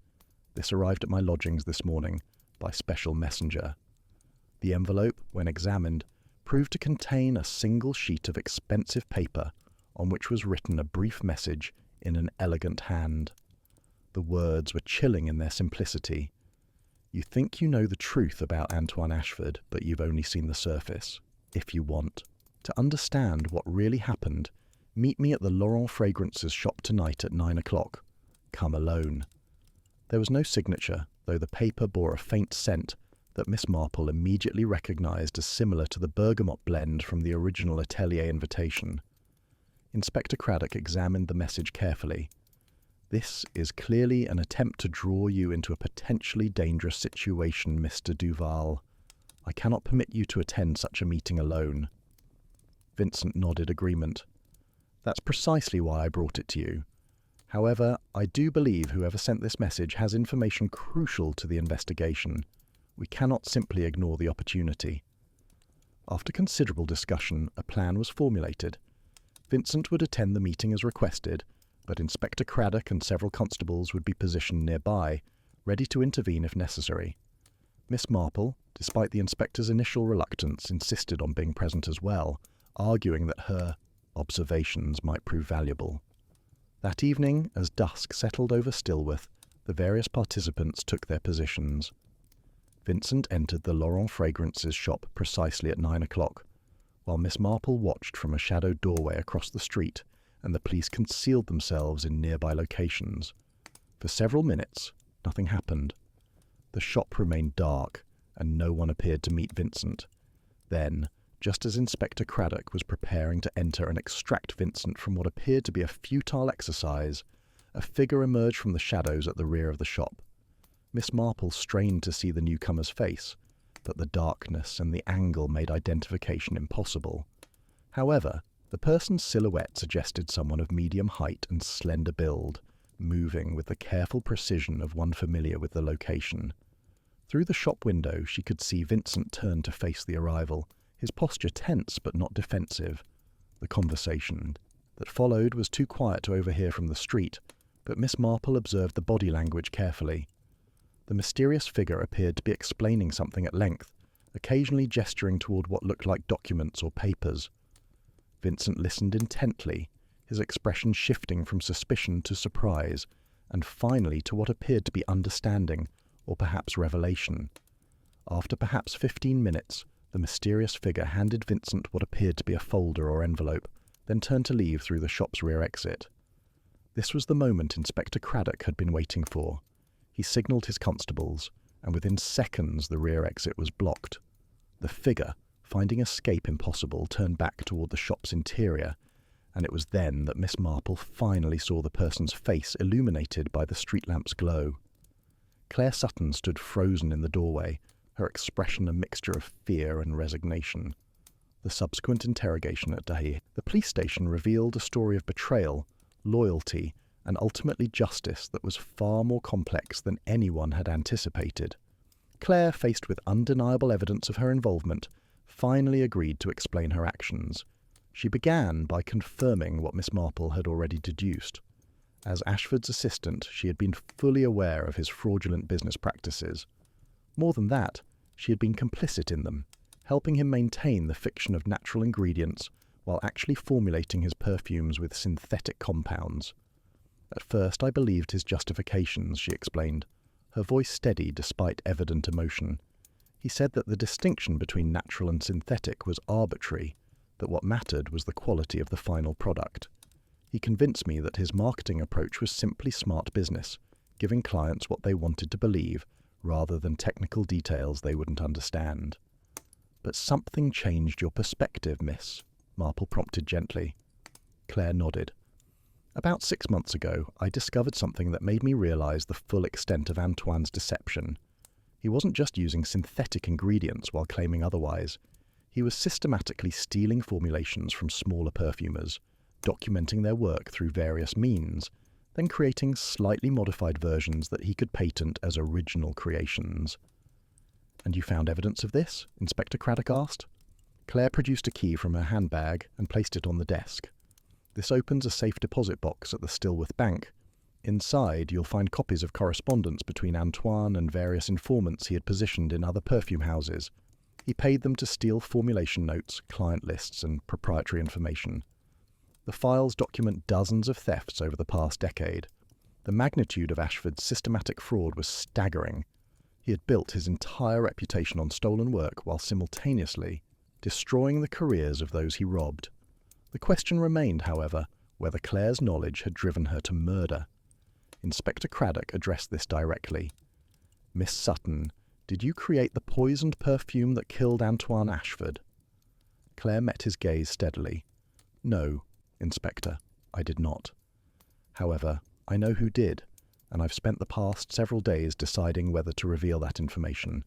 "This arrived at my lodgings this morning by special messenger." The envelope, when examined, proved to contain a single sheet of expensive paper on which was written a brief message in an elegant hand. The words were chilling in their simplicity. "You think you know the truth about Antoine Ashford, but you've only seen the surface. If you want to understand what really happened, meet me at the Laurent Fragrances shop tonight at 9 o'clock. Come alone." There was no signature, though the paper bore a faint scent that Miss Marple immediately recognised as similar to the bergamot blend from the original Atelier invitation. Inspector Craddock examined the message carefully. "This is clearly an attempt to draw you into a potentially dangerous situation, Mr. Duval. I cannot permit you to attend such a meeting alone." Vincent nodded agreement. "That's precisely why I brought it to you. However, I do believe whoever sent this message has information crucial to the investigation. We cannot simply ignore the opportunity." After considerable discussion, a plan was formulated. Vincent would attend the meeting as requested, but Inspector Craddock and several constables would be positioned nearby, ready to intervene if necessary. Miss Marple, despite the inspector's initial reluctance, insisted on being present as well, arguing that her observations might prove valuable. That evening, as dusk settled over Stillworth, the various participants took their positions. Vincent entered the Laurent Fragrances shop precisely at 9 o'clock, while Miss Marple watched from a shadowed doorway across the street, and the police concealed themselves in nearby locations. For several minutes, nothing happened. The shop remained dark, and no one appeared to meet Vincent. Then, just as Inspector Craddock was preparing to enter and extract Vincent from what appeared to be a futile exercise, a figure emerged from the shadows at the rear of the shop. Miss Marple strained to see the newcomer's face, but the darkness and the angle made identification impossible. However, the person's silhouette suggested someone of medium height and slender build, moving with the careful precision of one familiar with the location. Through the shop window she could see Vincent turn to face the arrival, his posture tense but not defensive. The conversation that followed was too quiet to overhear from the street, but Miss Marple observed the body language carefully. The mysterious figure appeared to be explaining something at length, occasionally gesturing toward what looked like documents or papers. Vincent listened intently, his expression shifting from suspicion to surprise, and finally to what appeared to be understanding, or perhaps revelation. After perhaps 15 minutes, the mysterious figure handed Vincent what appeared to be a folder or envelope, then turned to leave through the shop's rear exit. This was the moment Inspector Craddock had been waiting for. He signalled his constables, and within seconds the rear exit was blocked. The figure, finding escape impossible, turned back toward the shop's interior, and it was then that Miss Marple finally saw the person's face illuminated by the street lamp's glow. Claire Sutton stood frozen in the doorway, her expression a mixture of fear and resignation. The subsequent interrogation at the police station revealed a story of betrayal, loyalty, and ultimately justice that was far more complex than anyone had anticipated. Claire, faced with undeniable evidence of her involvement, finally agreed to explain her actions. She began by confirming what Miss Marple had already deduced. As Ashford's assistant, she had been fully aware of his fraudulent business practices. More than that, she had been complicit in them, helping him maintain the fiction of natural ingredients while actually formulating his perfumes with synthetic compounds. At first I believed his justifications, she explained, her voice steady despite evident emotion. He said that the distinction between natural and synthetic was arbitrary, that what mattered was the quality of the final product. He convinced me that his marketing approach was simply smart business, giving clients what they wanted to believe rather than technical details they wouldn't understand. "But something changed your perspective, miss," Marple prompted gently. Claire nodded. "About 6 months ago, I discovered something that made me realize the full extent of Antoine's deception. He wasn't just using synthetic ingredients while claiming otherwise. He was systematically stealing formulations from smaller perfumers, documenting their work through various means, then creating slightly modified versions that he could patent as original creations." "And you found evidence of this?" Inspector Craddock asked. Claire produced a key from her handbag and placed it on the desk. "This opens a safe deposit box at the Stillworth Bank. Inside, you'll find copies of correspondence between Antoine and various informants he had positioned in other perfume houses. He paid them to steal formulation notes, client lists, and proprietary information. The files document dozens of thefts over the past decade. The magnitude of Ashford's systematic fraud was staggering. He had built his entire reputation on stolen work while simultaneously destroying the careers of those he robbed. The question remained, however, whether Claire's knowledge had driven her to murder. Inspector Craddock addressed this directly. "Miss Sutton, did you create the poisoned perfume that killed Antoine Ashford?" Claire met his gaze steadily. "No, Inspector, I did not. However, I know who did, and I've spent the past several days deciding whether to reveal that information.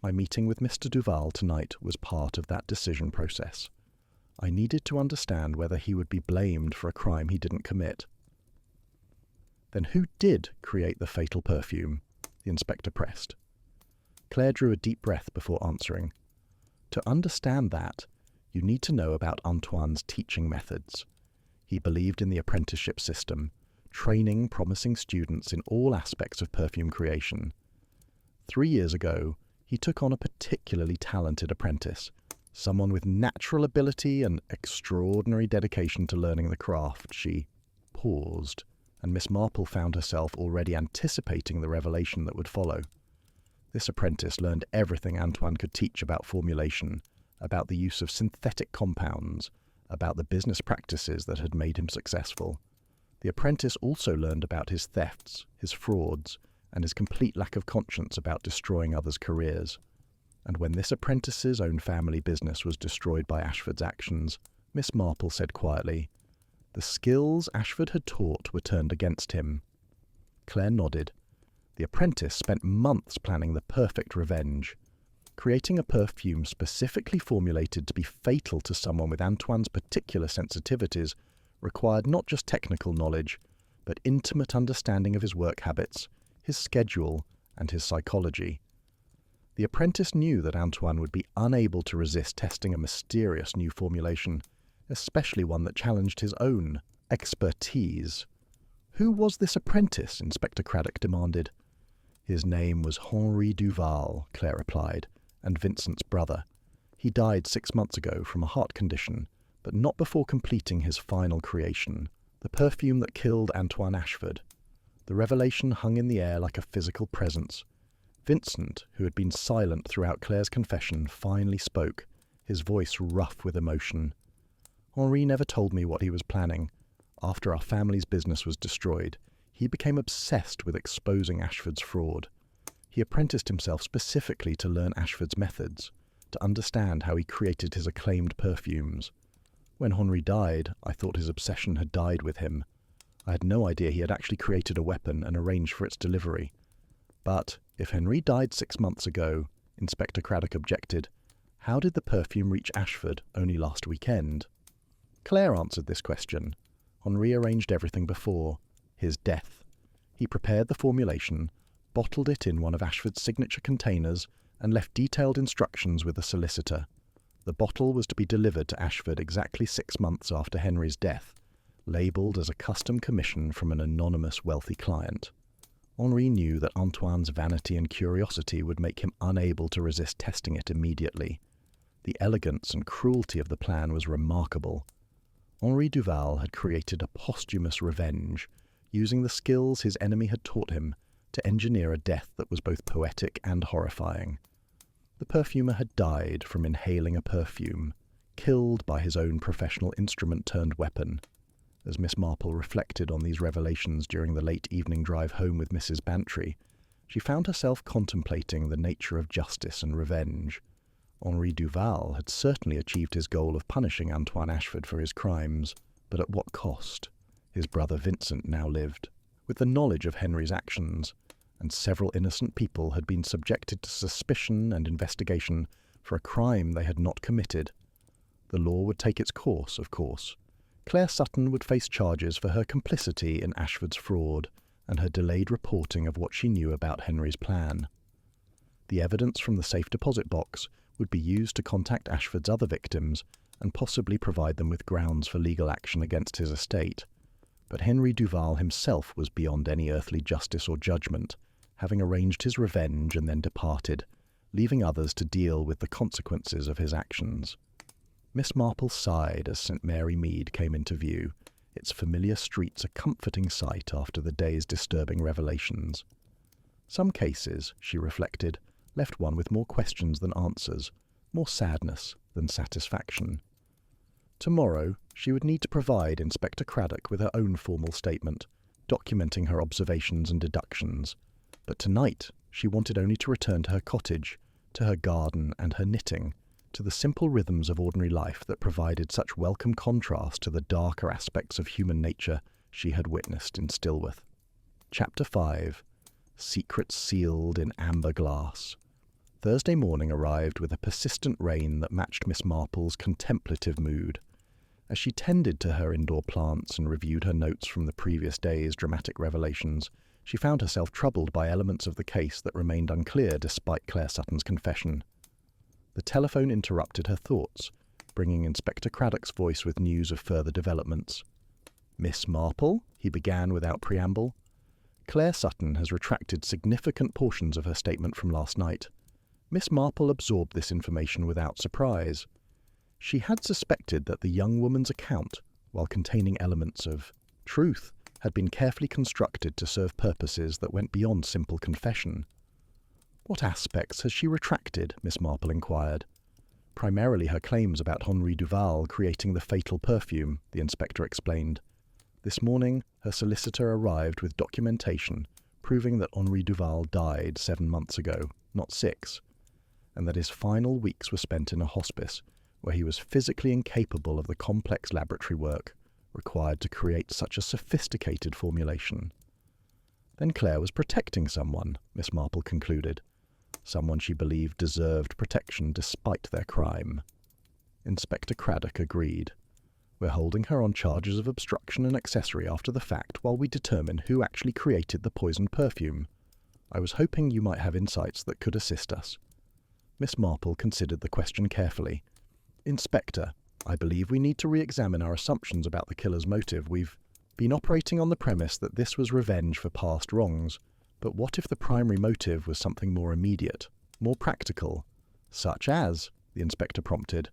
My meeting with Mr. Duval tonight was part of that decision process. I needed to understand whether he would be blamed for a crime he didn't commit." "Then who did create the fatal perfume?" the inspector pressed. Claire drew a deep breath before answering. "To understand that, you need to know about Antoine's teaching methods. He believed in the apprenticeship system, training promising students in all aspects of perfume creation. 3 years ago, he took on a particularly talented apprentice, someone with natural ability and extraordinary dedication to learning the craft." She paused, and Miss Marple found herself already anticipating the revelation that would follow. This apprentice learned everything Antoine could teach about formulation, about the use of synthetic compounds, about the business practices that had made him successful. The apprentice also learned about his thefts, his frauds, and his complete lack of conscience about destroying others' careers. And when this apprentice's own family business was destroyed by Ashford's actions, Miss Marple said quietly, "The skills Ashford had taught were turned against him." Claire nodded. The apprentice spent months planning the perfect revenge. Creating a perfume specifically formulated to be fatal to someone with Antoine's particular sensitivities required not just technical knowledge, but intimate understanding of his work habits, his schedule, and his psychology. The apprentice knew that Antoine would be unable to resist testing a mysterious new formulation, especially one that challenged his own expertise. "Who was this apprentice?" Inspector Craddock demanded. "His name was Henri Duval," Claire replied, "and Vincent's brother. He died 6 months ago from a heart condition, but not before completing his final creation, the perfume that killed Antoine Ashford." The revelation hung in the air like a physical presence. Vincent, who had been silent throughout Claire's confession, finally spoke, his voice rough with emotion. "Henri never told me what he was planning. After our family's business was destroyed, he became obsessed with exposing Ashford's fraud. He apprenticed himself specifically to learn Ashford's methods, to understand how he created his acclaimed perfumes. When Henri died, I thought his obsession had died with him. I had no idea he had actually created a weapon and arranged for its delivery. But if Henri died 6 months ago," Inspector Craddock objected, "how did the perfume reach Ashford only last weekend?" Claire answered this question. Henri arranged everything before his death. He prepared the formulation, bottled it in one of Ashford's signature containers, and left detailed instructions with a solicitor. The bottle was to be delivered to Ashford exactly 6 months after Henry's death, labelled as a custom commission from an anonymous wealthy client. Henri knew that Antoine's vanity and curiosity would make him unable to resist testing it immediately. The elegance and cruelty of the plan was remarkable. Henri Duval had created a posthumous revenge, using the skills his enemy had taught him to engineer a death that was both poetic and horrifying. The perfumer had died from inhaling a perfume, killed by his own professional instrument-turned-weapon. As Miss Marple reflected on these revelations during the late evening drive home with Mrs. Bantry, she found herself contemplating the nature of justice and revenge. Henri Duval had certainly achieved his goal of punishing Antoine Ashford for his crimes, but at what cost? His brother Vincent now lived. With the knowledge of Henry's actions, and several innocent people had been subjected to suspicion and investigation for a crime they had not committed. The law would take its course, of course. Claire Sutton would face charges for her complicity in Ashford's fraud and her delayed reporting of what she knew about Henry's plan. The evidence from the safe deposit box would be used to contact Ashford's other victims and possibly provide them with grounds for legal action against his estate. But Henri Duval himself was beyond any earthly justice or judgment, having arranged his revenge and then departed, leaving others to deal with the consequences of his actions. Miss Marple sighed as St. Mary Mead came into view, its familiar streets a comforting sight after the day's disturbing revelations. Some cases, she reflected, left one with more questions than answers, more sadness than satisfaction. Tomorrow, she would need to provide Inspector Craddock with her own formal statement, documenting her observations and deductions. But tonight, she wanted only to return to her cottage, to her garden and her knitting, to the simple rhythms of ordinary life that provided such welcome contrast to the darker aspects of human nature she had witnessed in Stillworth. Chapter 5. Secrets Sealed in Amber Glass. Thursday morning arrived with a persistent rain that matched Miss Marple's contemplative mood. As she tended to her indoor plants and reviewed her notes from the previous day's dramatic revelations, she found herself troubled by elements of the case that remained unclear despite Claire Sutton's confession. The telephone interrupted her thoughts, bringing Inspector Craddock's voice with news of further developments. "Miss Marple," he began without preamble. "Claire Sutton has retracted significant portions of her statement from last night." Miss Marple absorbed this information without surprise. She had suspected that the young woman's account, while containing elements of truth, had been carefully constructed to serve purposes that went beyond simple confession. "What aspects has she retracted?" Miss Marple inquired. "Primarily her claims about Henri Duval creating the fatal perfume," the inspector explained. "This morning, her solicitor arrived with documentation proving that Henri Duval died 7 months ago, not 6, and that his final weeks were spent in a hospice where he was physically incapable of the complex laboratory work required to create such a sophisticated formulation." Then Claire was protecting someone, Miss Marple concluded. Someone she believed deserved protection despite their crime. Inspector Craddock agreed. "We're holding her on charges of obstruction and accessory after the fact while we determine who actually created the poisoned perfume. I was hoping you might have insights that could assist us." Miss Marple considered the question carefully. "Inspector, I believe we need to re-examine our assumptions about the killer's motive. We've been operating on the premise that this was revenge for past wrongs. But what if the primary motive was something more immediate, more practical? Such as," the inspector prompted.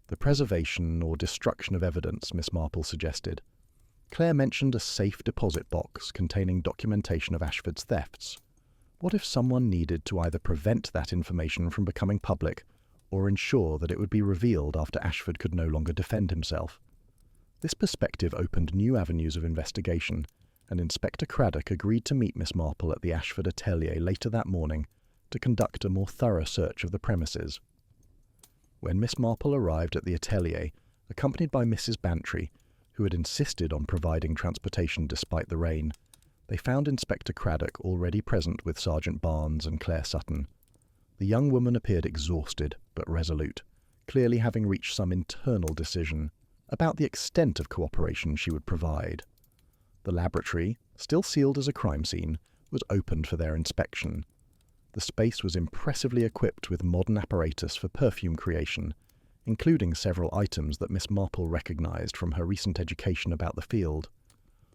"The preservation or destruction of evidence," Miss Marple suggested. Claire mentioned a safe deposit box containing documentation of Ashford's thefts. What if someone needed to either prevent that information from becoming public or ensure that it would be revealed after Ashford could no longer defend himself? This perspective opened new avenues of investigation, and Inspector Craddock agreed to meet Miss Marple at the Ashford atelier later that morning to conduct a more thorough search of the premises. When Miss Marple arrived at the atelier, accompanied by Mrs. Bantry, who had insisted on providing transportation despite the rain, they found Inspector Craddock already present with Sergeant Barnes and Claire Sutton. The young woman appeared exhausted but resolute, clearly having reached some internal decision about the extent of cooperation she would provide. The laboratory, still sealed as a crime scene, was opened for their inspection. The space was impressively equipped with modern apparatus for perfume creation, including several items that Miss Marple recognized from her recent education about the field.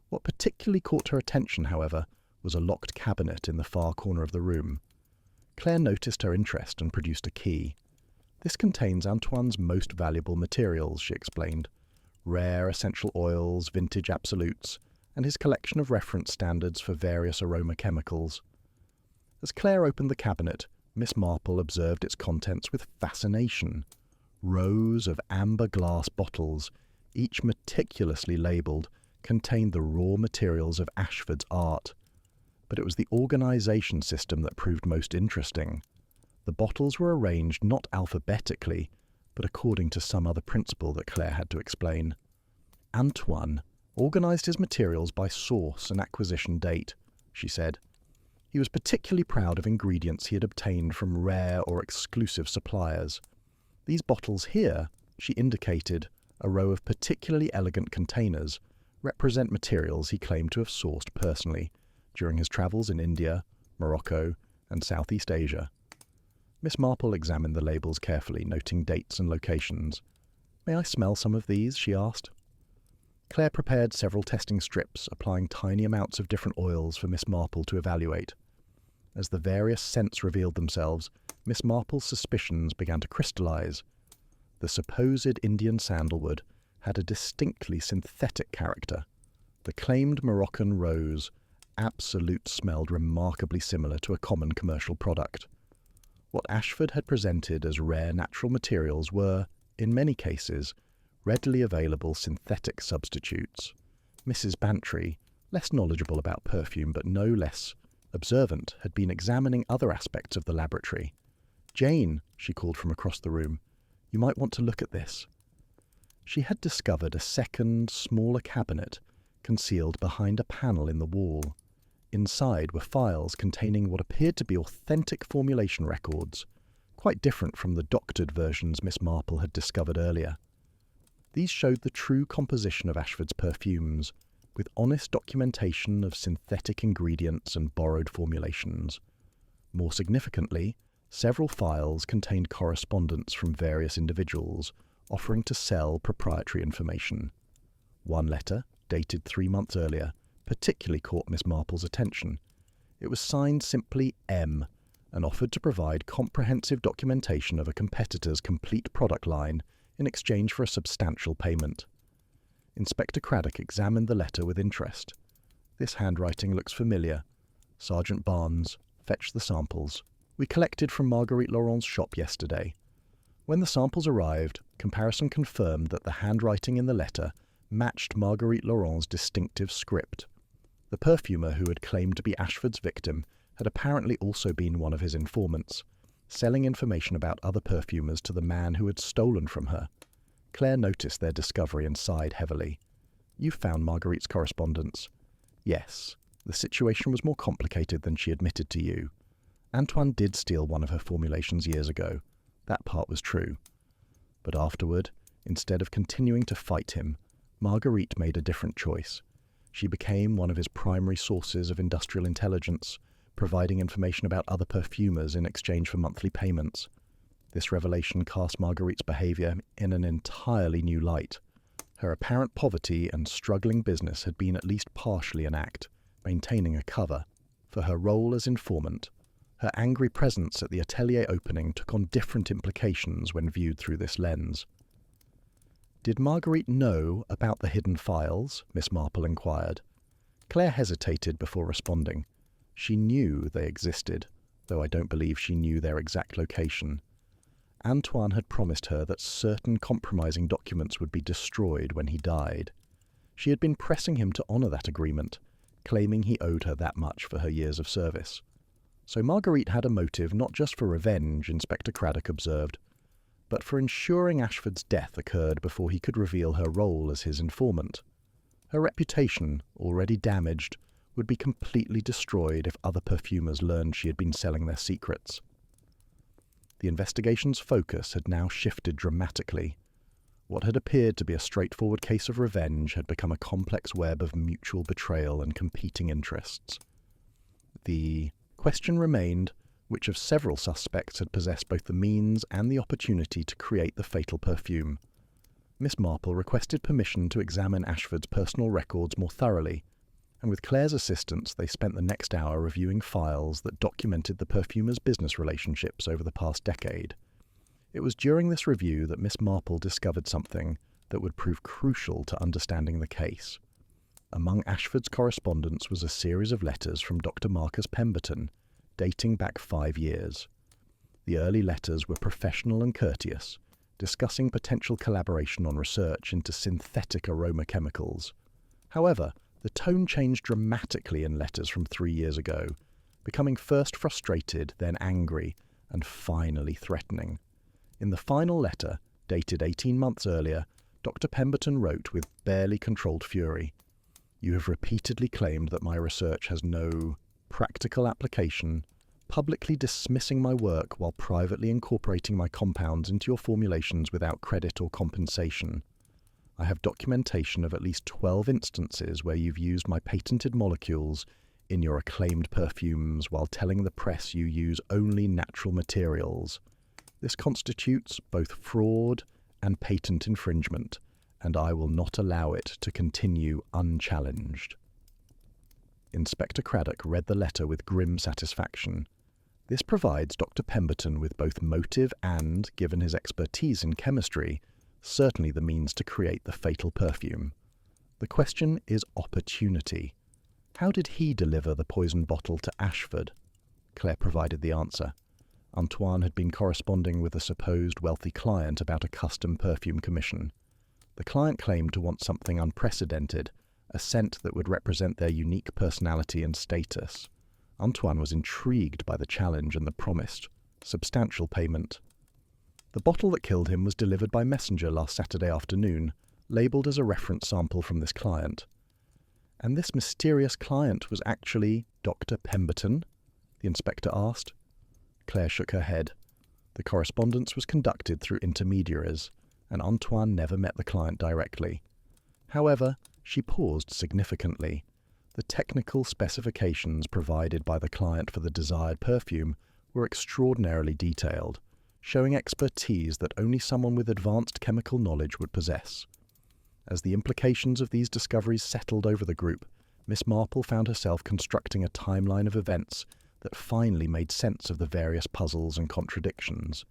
What particularly caught her attention, however, was a locked cabinet in the far corner of the room. Claire noticed her interest and produced a key. "This contains Antoine's most valuable materials," she explained. "Rare essential oils, vintage absolutes, and his collection of reference standards for various aroma chemicals." As Claire opened the cabinet, Miss Marple observed its contents with fascination. Rows of amber glass bottles, each meticulously labelled, contained the raw materials of Ashford's art. But it was the organisation system that proved most interesting. The bottles were arranged not alphabetically, but according to some other principle that Claire had to explain. Antoine organised his materials by source and acquisition date, she said. He was particularly proud of ingredients he had obtained from rare or exclusive suppliers. These bottles here, she indicated a row of particularly elegant containers, represent materials he claimed to have sourced personally during his travels in India, Morocco, and Southeast Asia. Miss Marple examined the labels carefully, noting dates and locations. "May I smell some of these?" she asked. Claire prepared several testing strips, applying tiny amounts of different oils for Miss Marple to evaluate. As the various scents revealed themselves, Miss Marple's suspicions began to crystallize. The supposed Indian sandalwood had a distinctly synthetic character. The claimed Moroccan rose absolute smelled remarkably similar to a common commercial product. What Ashford had presented as rare natural materials were, in many cases, readily available synthetic substitutes. Mrs. Bantry, less knowledgeable about perfume but no less observant, had been examining other aspects of the laboratory. "Jane," she called from across the room, "you might want to look at this." She had discovered a second, smaller cabinet concealed behind a panel in the wall. Inside were files containing what appeared to be authentic formulation records, quite different from the doctored versions Miss Marple had discovered earlier. These showed the true composition of Ashford's perfumes, with honest documentation of synthetic ingredients and borrowed formulations. More significantly, several files contained correspondence from various individuals offering to sell proprietary information. One letter, dated 3 months earlier, particularly caught Miss Marple's attention. It was signed simply M and offered to provide comprehensive documentation of a competitor's complete product line in exchange for a substantial payment. Inspector Craddock examined the letter with interest. "This handwriting looks familiar. Sergeant Barnes, fetch the samples. We collected from Marguerite Laurent's shop yesterday." When the samples arrived, comparison confirmed that the handwriting in the letter matched Marguerite Laurent's distinctive script. The perfumer who had claimed to be Ashford's victim had apparently also been one of his informants, selling information about other perfumers to the man who had stolen from her. Claire noticed their discovery and sighed heavily. "You found Marguerite's correspondence?" "Yes. The situation was more complicated than she admitted to you. Antoine did steal one of her formulations years ago. That part was true. But afterward, instead of continuing to fight him, Marguerite made a different choice. She became one of his primary sources of industrial intelligence, providing information about other perfumers in exchange for monthly payments. This revelation cast Marguerite's behaviour in an entirely new light. Her apparent poverty and struggling business had been at least partially an act, maintaining a cover, for her role as informant. Her angry presence at the atelier opening took on different implications when viewed through this lens. "Did Marguerite know about the hidden files?" Miss Marple inquired. Claire hesitated before responding. She knew they existed, though I don't believe she knew their exact location. Antoine had promised her that certain compromising documents would be destroyed when he died. She had been pressing him to honour that agreement, claiming he owed her that much for her years of service. So Marguerite had a motive not just for revenge, Inspector Craddock observed, but for ensuring Ashford's death occurred before he could reveal her role as his informant. Her reputation, already damaged, would be completely destroyed if other perfumers learned she had been selling their secrets. The investigation's focus had now shifted dramatically. What had appeared to be a straightforward case of revenge had become a complex web of mutual betrayal and competing interests. The question remained which of several suspects had possessed both the means and the opportunity to create the fatal perfume. Miss Marple requested permission to examine Ashford's personal records more thoroughly, and with Claire's assistance they spent the next hour reviewing files that documented the perfumer's business relationships over the past decade. It was during this review that Miss Marple discovered something that would prove crucial to understanding the case. Among Ashford's correspondence was a series of letters from Dr. Marcus Pemberton, dating back 5 years. The early letters were professional and courteous, discussing potential collaboration on research into synthetic aroma chemicals. However, the tone changed dramatically in letters from 3 years ago, becoming first frustrated, then angry, and finally threatening. In the final letter, dated 18 months earlier, Dr. Pemberton wrote with barely controlled fury, "You have repeatedly claimed that my research has no practical application, publicly dismissing my work while privately incorporating my compounds into your formulations without credit or compensation. I have documentation of at least 12 instances where you've used my patented molecules in your acclaimed perfumes while telling the press you use only natural materials. This constitutes both fraud and patent infringement, and I will not allow it to continue unchallenged." Inspector Craddock read the letter with grim satisfaction. This provides Dr. Pemberton with both motive and, given his expertise in chemistry, certainly the means to create the fatal perfume. The question is opportunity. How did he deliver the poisoned bottle to Ashford? Claire provided the answer. Antoine had been corresponding with a supposed wealthy client about a custom perfume commission. The client claimed to want something unprecedented, a scent that would represent their unique personality and status. Antoine was intrigued by the challenge and the promised substantial payment. The bottle that killed him was delivered by messenger last Saturday afternoon, labelled as a reference sample from this client. And this mysterious client was actually Dr. Pemberton? The inspector asked. Claire shook her head. The correspondence was conducted through intermediaries, and Antoine never met the client directly. However, she paused significantly. The technical specifications provided by the client for the desired perfume were extraordinarily detailed, showing expertise that only someone with advanced chemical knowledge would possess. As the implications of these discoveries settled over the group, Miss Marple found herself constructing a timeline of events that finally made sense of the various puzzles and contradictions.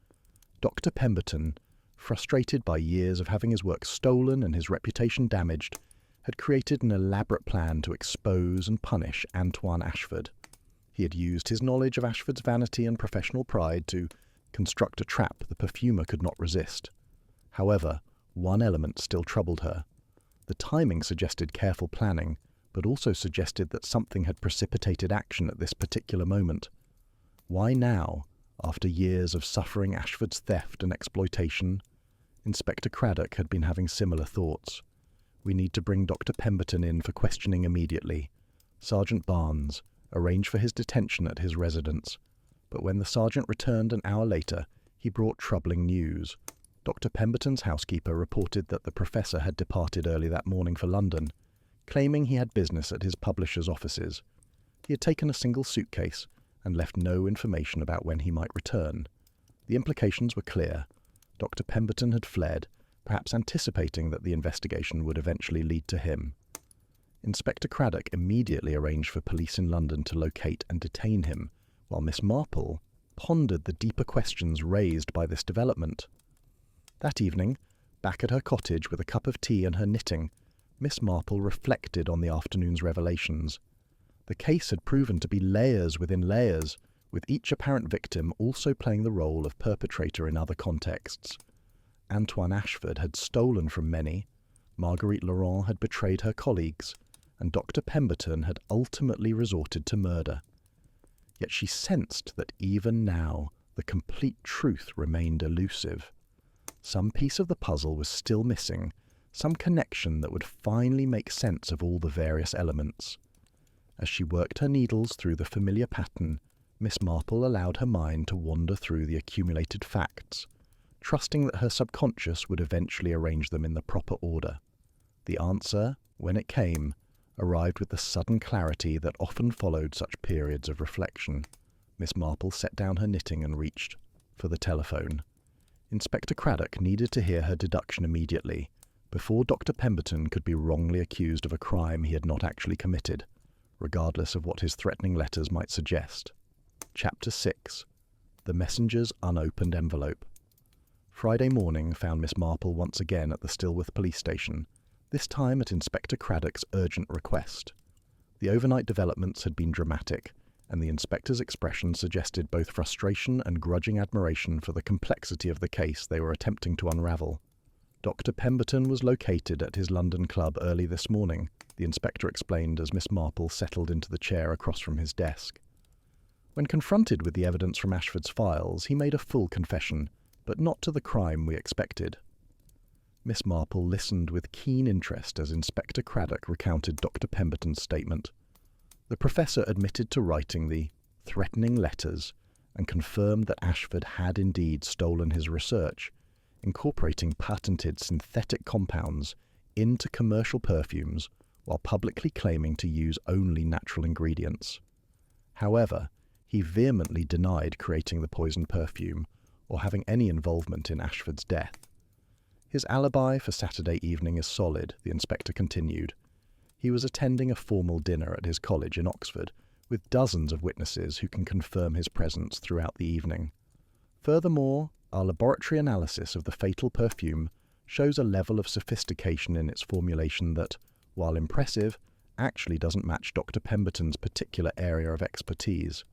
Dr. Pemberton, frustrated by years of having his work stolen and his reputation damaged, had created an elaborate plan to expose and punish Antoine Ashford. He had used his knowledge of Ashford's vanity and professional pride to construct a trap the perfumer could not resist. However, one element still troubled her. The timing suggested careful planning, but also suggested that something had precipitated action at this particular moment. Why now, after years of suffering Ashford's theft and exploitation? Inspector Craddock had been having similar thoughts. "We need to bring Dr. Pemberton in for questioning immediately." Sergeant Barnes arranged for his detention at his residence, but when the sergeant returned an hour later, he brought troubling news. Dr. Pemberton's housekeeper reported that the professor had departed early that morning for London, claiming he had business at his publisher's offices. He had taken a single suitcase and left no information about when he might return. The implications were clear. Dr. Pemberton had fled, perhaps anticipating that the investigation would eventually lead to him. Inspector Craddock immediately arranged for police in London to locate and detain him, while Miss Marple pondered the deeper questions raised by this development. That evening, back at her cottage with a cup of tea and her knitting, Miss Marple reflected on the afternoon's revelations. The case had proven to be layers within layers, with each apparent victim also playing the role of perpetrator in other contexts. Antoine Ashford had stolen from many, Marguerite Laurent had betrayed her colleagues, and Dr. Pemberton had ultimately resorted to murder. Yet she sensed that even now the complete truth remained elusive. Some piece of the puzzle was still missing, some connection that would finally make sense of all the various elements. As she worked her needles through the familiar pattern, Miss Marple allowed her mind to wander through the accumulated facts, trusting that her subconscious would eventually arrange them in the proper order. The answer, when it came, arrived with the sudden clarity that often followed such periods of reflection. Miss Marple set down her knitting and reached for the telephone. Inspector Craddock needed to hear her deduction immediately, before Dr. Pemberton could be wrongly accused of a crime he had not actually committed, regardless of what his threatening letters might suggest. Chapter 6. The Messenger's Unopened Envelope. Friday morning found Miss Marple once again at the Stilworth police station, this time at Inspector Craddock's urgent request. The overnight developments had been dramatic, and the inspector's expression suggested both frustration and grudging admiration for the complexity of the case they were attempting to unravel. Dr. Pemberton was located at his London club early this morning, the inspector explained as Miss Marple settled into the chair across from his desk. When confronted with the evidence from Ashford's files, he made a full confession, but not to the crime we expected. Miss Marple listened with keen interest as Inspector Craddock recounted Dr. Pemberton's statement. The professor admitted to writing the threatening letters and confirmed that Ashford had indeed stolen his research, incorporating patented synthetic compounds into commercial perfumes while publicly claiming to use only natural ingredients. However, he vehemently denied creating the poisoned perfume or having any involvement in Ashford's death. His alibi for Saturday evening is solid, the inspector continued. He was attending a formal dinner at his college in Oxford, with dozens of witnesses who can confirm his presence throughout the evening. Furthermore, our laboratory analysis of the fatal perfume shows a level of sophistication in its formulation that, while impressive, actually doesn't match Dr. Pemberton's particular area of expertise.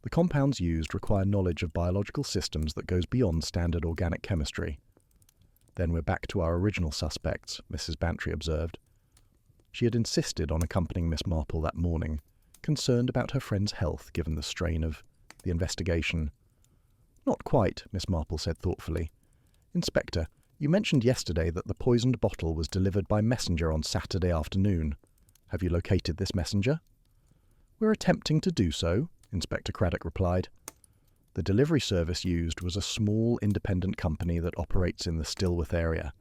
The compounds used require knowledge of biological systems that goes beyond standard organic chemistry. Then we're back to our original suspects, Mrs. Bantry observed. She had insisted on accompanying Miss Marple that morning, concerned about her friend's health given the strain of the investigation. Not quite, Miss Marple said thoughtfully. Inspector, you mentioned yesterday that the poisoned bottle was delivered by messenger on Saturday afternoon. Have you located this messenger? We're attempting to do so, Inspector Craddock replied. The delivery service used was a small independent company that operates in the Stillworth area.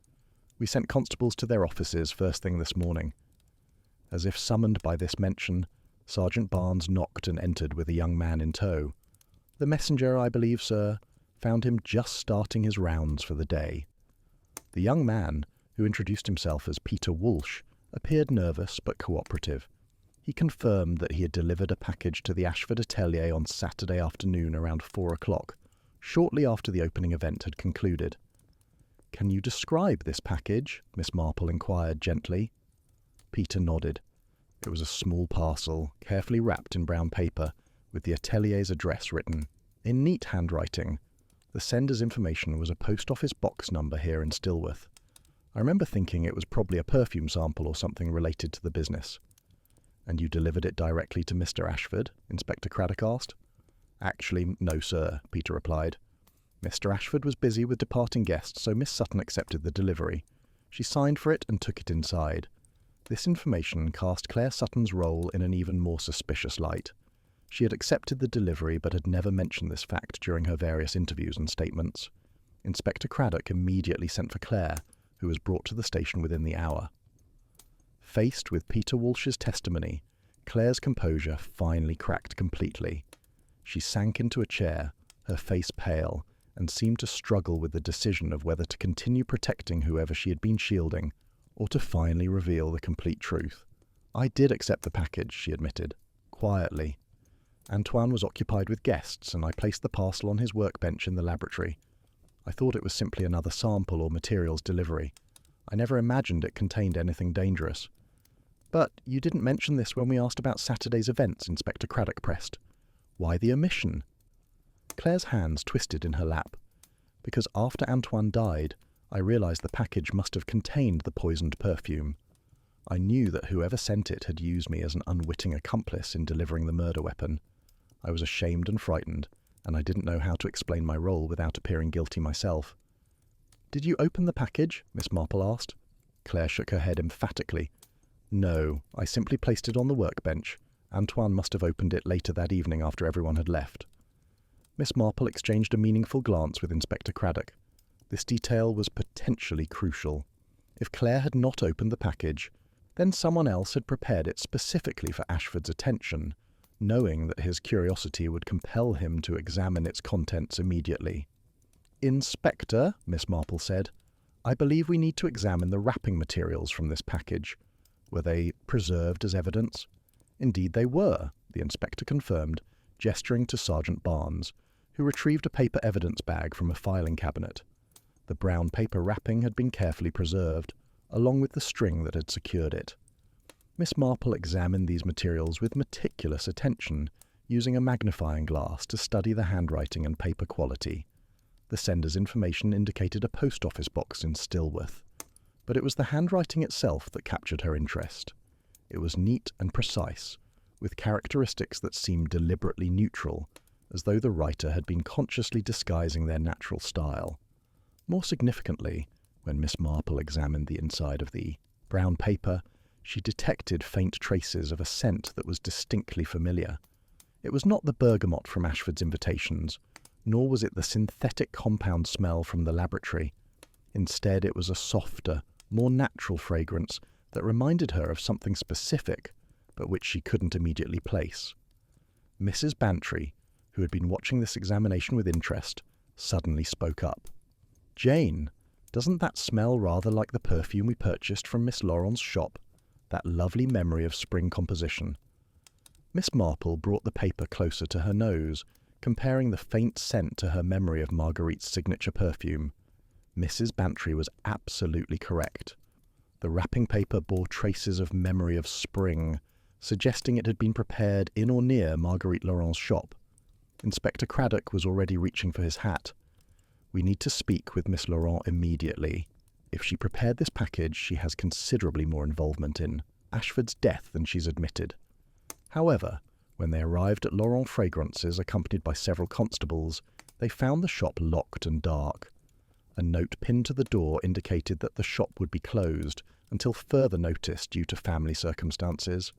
We sent constables to their offices first thing this morning. As if summoned by this mention, Sergeant Barnes knocked and entered with a young man in tow. The messenger, I believe, sir, found him just starting his rounds for the day. The young man, who introduced himself as Peter Walsh, appeared nervous but cooperative. He confirmed that he had delivered a package to the Ashford atelier on Saturday afternoon around 4 o'clock, shortly after the opening event had concluded. Can you describe this package? Miss Marple inquired gently. Peter nodded. It was a small parcel, carefully wrapped in brown paper, with the atelier's address written. In neat handwriting, the sender's information was a post office box number here in Stillworth. I remember thinking it was probably a perfume sample or something related to the business. And you delivered it directly to Mr. Ashford? Inspector Craddock asked. Actually, no, sir, Peter replied. Mr. Ashford was busy with departing guests, so Miss Sutton accepted the delivery. She signed for it and took it inside. This information cast Claire Sutton's role in an even more suspicious light. She had accepted the delivery but had never mentioned this fact during her various interviews and statements. Inspector Craddock immediately sent for Claire, who was brought to the station within the hour. Faced with Peter Walsh's testimony, Claire's composure finally cracked completely. She sank into a chair, her face pale, and seemed to struggle with the decision of whether to continue protecting whoever she had been shielding, or to finally reveal the complete truth. I did accept the package, she admitted, quietly. Antoine was occupied with guests, and I placed the parcel on his workbench in the laboratory. I thought it was simply another sample or materials delivery. I never imagined it contained anything dangerous. But you didn't mention this when we asked about Saturday's events, Inspector Craddock pressed. Why the omission? Claire's hands twisted in her lap. Because after Antoine died, I realized the package must have contained the poisoned perfume. I knew that whoever sent it had used me as an unwitting accomplice in delivering the murder weapon. I was ashamed and frightened, and I didn't know how to explain my role without appearing guilty myself. Did you open the package? Miss Marple asked. Claire shook her head emphatically. No, I simply placed it on the workbench. Antoine must have opened it later that evening after everyone had left. Miss Marple exchanged a meaningful glance with Inspector Craddock. This detail was potentially crucial. If Claire had not opened the package, then someone else had prepared it specifically for Ashford's attention, knowing that his curiosity would compel him to examine its contents immediately. Inspector, Miss Marple said, I believe we need to examine the wrapping materials from this package. Were they preserved as evidence? Indeed they were, the inspector confirmed, gesturing to Sergeant Barnes, who retrieved a paper evidence bag from a filing cabinet. The brown paper wrapping had been carefully preserved, along with the string that had secured it. Miss Marple examined these materials with meticulous attention, using a magnifying glass to study the handwriting and paper quality. The sender's information indicated a post office box in Stillworth, but it was the handwriting itself that captured her interest. It was neat and precise, with characteristics that seemed deliberately neutral, as though the writer had been consciously disguising their natural style. More significantly, when Miss Marple examined the inside of the brown paper, she detected faint traces of a scent that was distinctly familiar. It was not the bergamot from Ashford's invitations, nor was it the synthetic compound smell from the laboratory. Instead, it was a softer, more natural fragrance that reminded her of something specific, but which she couldn't immediately place. Mrs. Bantry, who had been watching this examination with interest, suddenly spoke up. "Jane, doesn't that smell rather like the perfume we purchased from Miss Laurent's shop? That lovely memory of spring composition." Miss Marple brought the paper closer to her nose, comparing the faint scent to her memory of Marguerite's signature perfume. Mrs. Bantry was absolutely correct. The wrapping paper bore traces of memory of spring, suggesting it had been prepared in or near Marguerite Laurent's shop. Inspector Craddock was already reaching for his hat. "We need to speak with Miss Laurent immediately. If she prepared this package, she has considerably more involvement in Ashford's death than she's admitted." However, when they arrived at Laurent Fragrances, accompanied by several constables, they found the shop locked and dark. A note pinned to the door indicated that the shop would be closed until further notice due to family circumstances.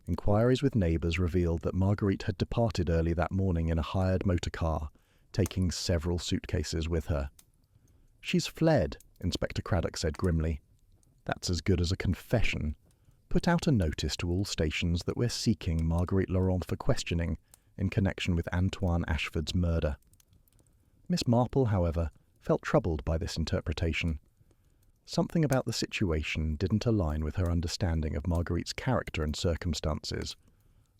Inquiries with neighbours revealed that Marguerite had departed early that morning in a hired motor car, taking several suitcases with her. "She's fled," Inspector Craddock said grimly. "That's as good as a confession. Put out a notice to all stations that we're seeking Marguerite Laurent for questioning in connection with Antoine Ashford's murder." Miss Marple, however, felt troubled by this interpretation. Something about the situation didn't align with her understanding of Marguerite's character and circumstances.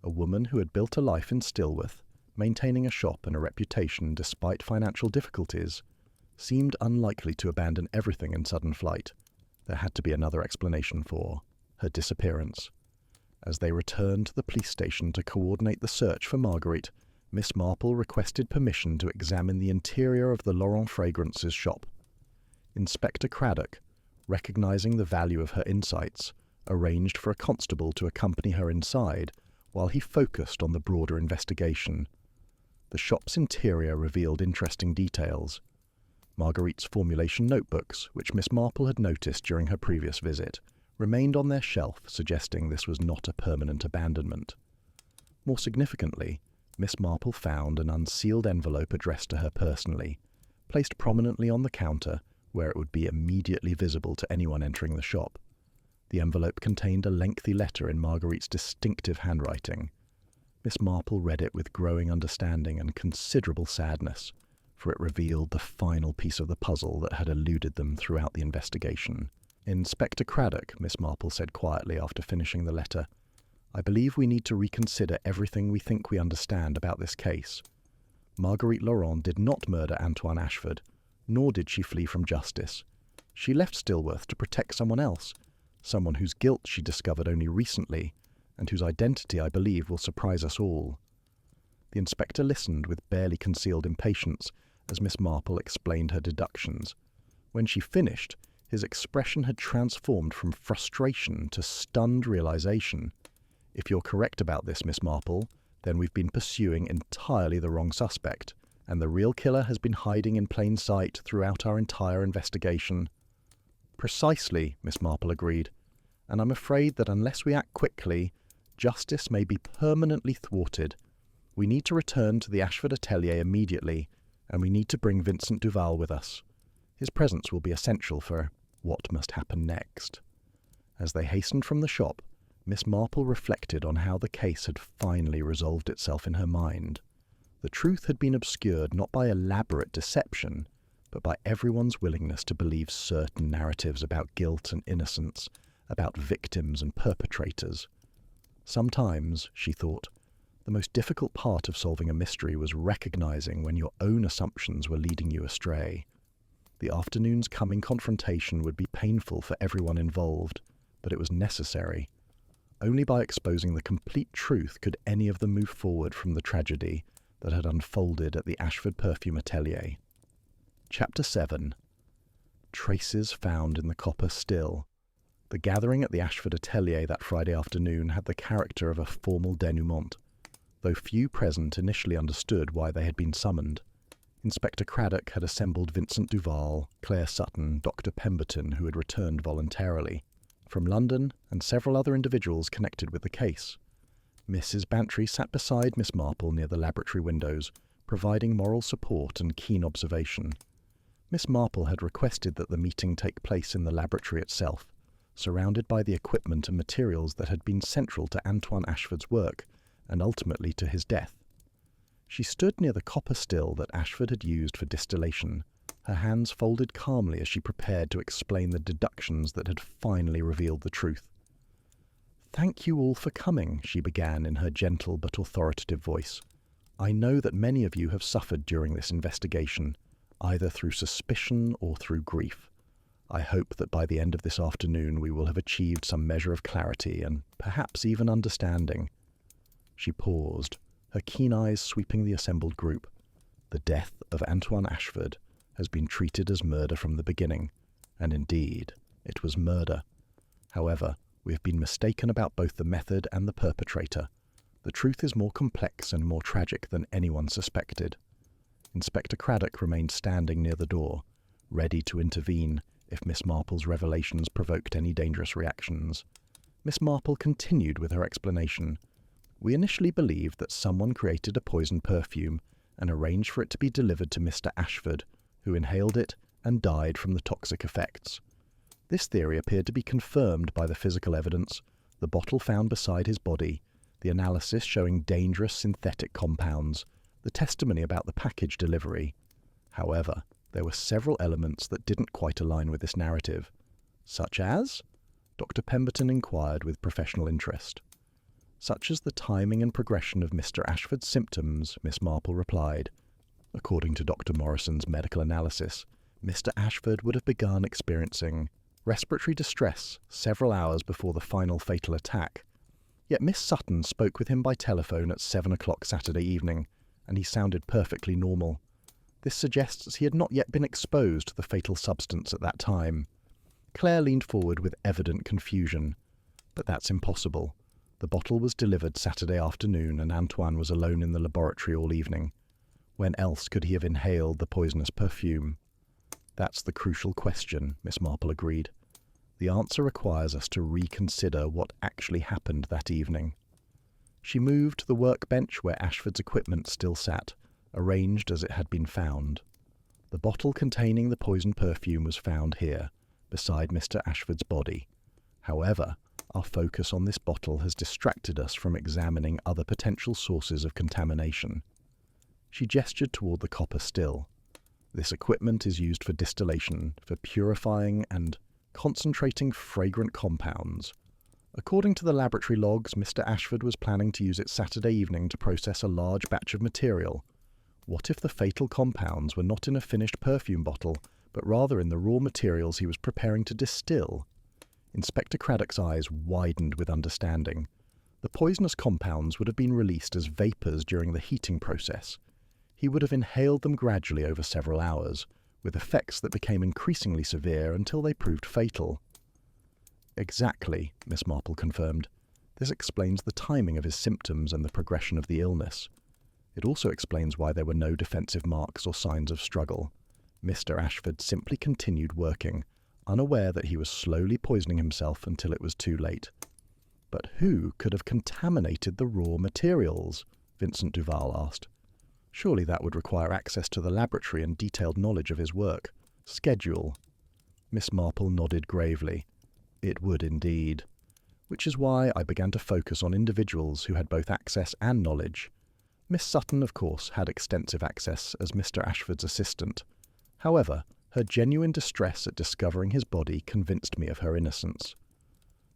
A woman who had built a life in Stillworth, maintaining a shop and a reputation despite financial difficulties, seemed unlikely to abandon everything in sudden flight. There had to be another explanation for her disappearance. As they returned to the police station to coordinate the search for Marguerite, Miss Marple requested permission to examine the interior of the Laurent Fragrances shop. Inspector Craddock, recognizing the value of her insights, arranged for a constable to accompany her inside while he focused on the broader investigation. The shop's interior revealed interesting details. Marguerite's formulation notebooks, which Miss Marple had noticed during her previous visit, remained on their shelf, suggesting this was not a permanent abandonment. More significantly, Miss Marple found an unsealed envelope addressed to her personally, placed prominently on the counter where it would be immediately visible to anyone entering the shop. The envelope contained a lengthy letter in Marguerite's distinctive handwriting. Miss Marple read it with growing understanding and considerable sadness, for it revealed the final piece of the puzzle that had eluded them throughout the investigation. "Inspector Craddock," Miss Marple said quietly after finishing the letter, "I believe we need to reconsider everything we think we understand about this case. Marguerite Laurent did not murder Antoine Ashford, nor did she flee from justice. She left Stillworth to protect someone else, someone whose guilt she discovered only recently, and whose identity I believe will surprise us all." The inspector listened with barely concealed impatience as Miss Marple explained her deductions. When she finished, his expression had transformed from frustration to stunned realization. "If you're correct about this, Miss Marple, then we've been pursuing entirely the wrong suspect, and the real killer has been hiding in plain sight throughout our entire investigation." "Precisely," Miss Marple agreed, "and I'm afraid that unless we act quickly, justice may be permanently thwarted. We need to return to the Ashford atelier immediately, and we need to bring Vincent Duval with us. His presence will be essential for what must happen next." As they hastened from the shop, Miss Marple reflected on how the case had finally resolved itself in her mind. The truth had been obscured not by elaborate deception, but by everyone's willingness to believe certain narratives about guilt and innocence, about victims and perpetrators. Sometimes, she thought, the most difficult part of solving a mystery was recognizing when your own assumptions were leading you astray. The afternoon's coming confrontation would be painful for everyone involved, but it was necessary. Only by exposing the complete truth could any of them move forward from the tragedy that had unfolded at the Ashford Perfume atelier. Chapter 7. Traces found in the copper still. The gathering at the Ashford atelier that Friday afternoon had the character of a formal denouement, though few present initially understood why they had been summoned. Inspector Craddock had assembled Vincent Duval, Claire Sutton, Dr. Pemberton, who had returned voluntarily from London, and several other individuals connected with the case. Mrs. Bantry sat beside Miss Marple near the laboratory windows, providing moral support and keen observation. Miss Marple had requested that the meeting take place in the laboratory itself, surrounded by the equipment and materials that had been central to Antoine Ashford's work, and ultimately to his death. She stood near the copper still that Ashford had used for distillation, her hands folded calmly as she prepared to explain the deductions that had finally revealed the truth. "Thank you all for coming," she began in her gentle but authoritative voice. "I know that many of you have suffered during this investigation, either through suspicion or through grief. I hope that by the end of this afternoon we will have achieved some measure of clarity and perhaps even understanding." She paused, her keen eyes sweeping the assembled group. The death of Antoine Ashford has been treated as murder from the beginning, and indeed, it was murder. However, we have been mistaken about both the method and the perpetrator. The truth is more complex and more tragic than anyone suspected. Inspector Craddock remained standing near the door, ready to intervene if Miss Marple's revelations provoked any dangerous reactions. Miss Marple continued with her explanation. "We initially believed that someone created a poison perfume and arranged for it to be delivered to Mr. Ashford, who inhaled it and died from the toxic effects. This theory appeared to be confirmed by the physical evidence, the bottle found beside his body, the analysis showing dangerous synthetic compounds, the testimony about the package delivery. However, there were several elements that didn't quite align with this narrative. Such as? Dr. Pemberton inquired with professional interest. Such as the timing and progression of Mr. Ashford's symptoms, Miss Marple replied. According to Dr. Morrison's medical analysis, Mr. Ashford would have begun experiencing respiratory distress several hours before the final fatal attack. Yet Miss Sutton spoke with him by telephone at 7 o'clock Saturday evening, and he sounded perfectly normal. This suggests he had not yet been exposed to the fatal substance at that time. Claire leaned forward with evident confusion. But that's impossible. The bottle was delivered Saturday afternoon, and Antoine was alone in the laboratory all evening. When else could he have inhaled the poisonous perfume? That's the crucial question, Miss Marple agreed. The answer requires us to reconsider what actually happened that evening. She moved to the workbench where Ashford's equipment still sat, arranged as it had been found. The bottle containing the poisoned perfume was found here, beside Mr. Ashford's body. However, our focus on this bottle has distracted us from examining other potential sources of contamination. She gestured toward the copper still. This equipment is used for distillation, for purifying and concentrating fragrant compounds. According to the laboratory logs, Mr. Ashford was planning to use it Saturday evening to process a large batch of material. What if the fatal compounds were not in a finished perfume bottle, but rather in the raw materials he was preparing to distill? Inspector Craddock's eyes widened with understanding. The poisonous compounds would have been released as vapours during the heating process. He would have inhaled them gradually over several hours, with effects that became increasingly severe until they proved fatal. Exactly, Miss Marple confirmed. This explains the timing of his symptoms and the progression of the illness. It also explains why there were no defensive marks or signs of struggle. Mr. Ashford simply continued working, unaware that he was slowly poisoning himself until it was too late. But who could have contaminated the raw materials? Vincent Duval asked. Surely that would require access to the laboratory and detailed knowledge of his work. Schedule. Miss Marple nodded gravely. It would indeed. Which is why I began to focus on individuals who had both access and knowledge. Miss Sutton, of course, had extensive access as Mr. Ashford's assistant. However, her genuine distress at discovering his body convinced me of her innocence.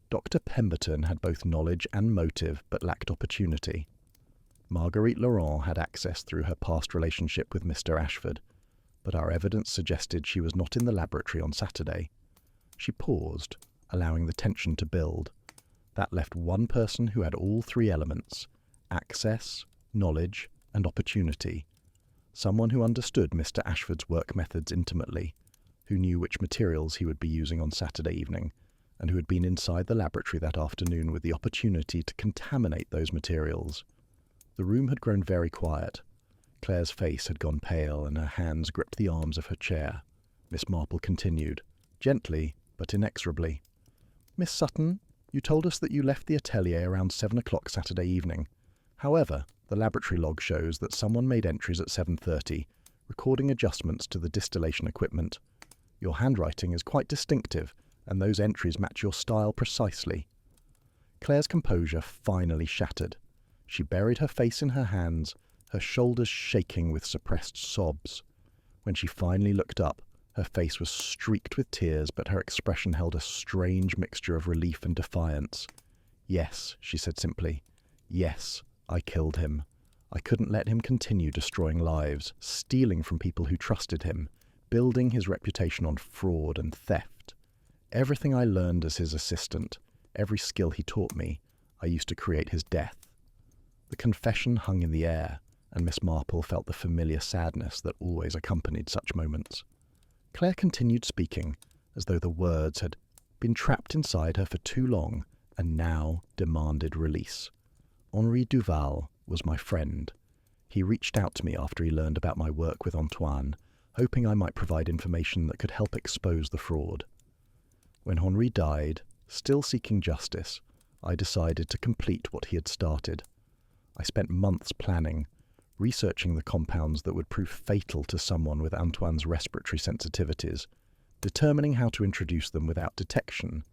Dr. Pemberton had both knowledge and motive, but lacked opportunity. Marguerite Laurent had access through her past relationship with Mr. Ashford, but our evidence suggested she was not in the laboratory on Saturday. She paused, allowing the tension to build. That left one person who had all three elements: access, knowledge, and opportunity. Someone who understood Mr. Ashford's work methods intimately, who knew which materials he would be using on Saturday evening, and who had been inside the laboratory that afternoon with the opportunity to contaminate those materials. The room had grown very quiet. Claire's face had gone pale, and her hands gripped the arms of her chair. Miss Marple continued, gently but inexorably. "Miss Sutton, you told us that you left the atelier around 7 o'clock Saturday evening. However, the laboratory log shows that someone made entries at 7:30, recording adjustments to the distillation equipment. Your handwriting is quite distinctive, and those entries match your style precisely." Claire's composure finally shattered. She buried her face in her hands, her shoulders shaking with suppressed sobs. When she finally looked up, her face was streaked with tears, but her expression held a strange mixture of relief and defiance. "Yes," she said simply. "Yes, I killed him. I couldn't let him continue destroying lives, stealing from people who trusted him, building his reputation on fraud and theft. Everything I learned as his assistant, every skill he taught me, I used to create his death." The confession hung in the air, and Miss Marple felt the familiar sadness that always accompanied such moments. Claire continued speaking, as though the words had been trapped inside her for too long and now demanded release. "Henri Duval was my friend. He reached out to me after he learned about my work with Antoine, hoping I might provide information that could help expose the fraud. When Henri died, still seeking justice, I decided to complete what he had started. I spent months planning, researching the compounds that would prove fatal to someone with Antoine's respiratory sensitivities, determining how to introduce them without detection.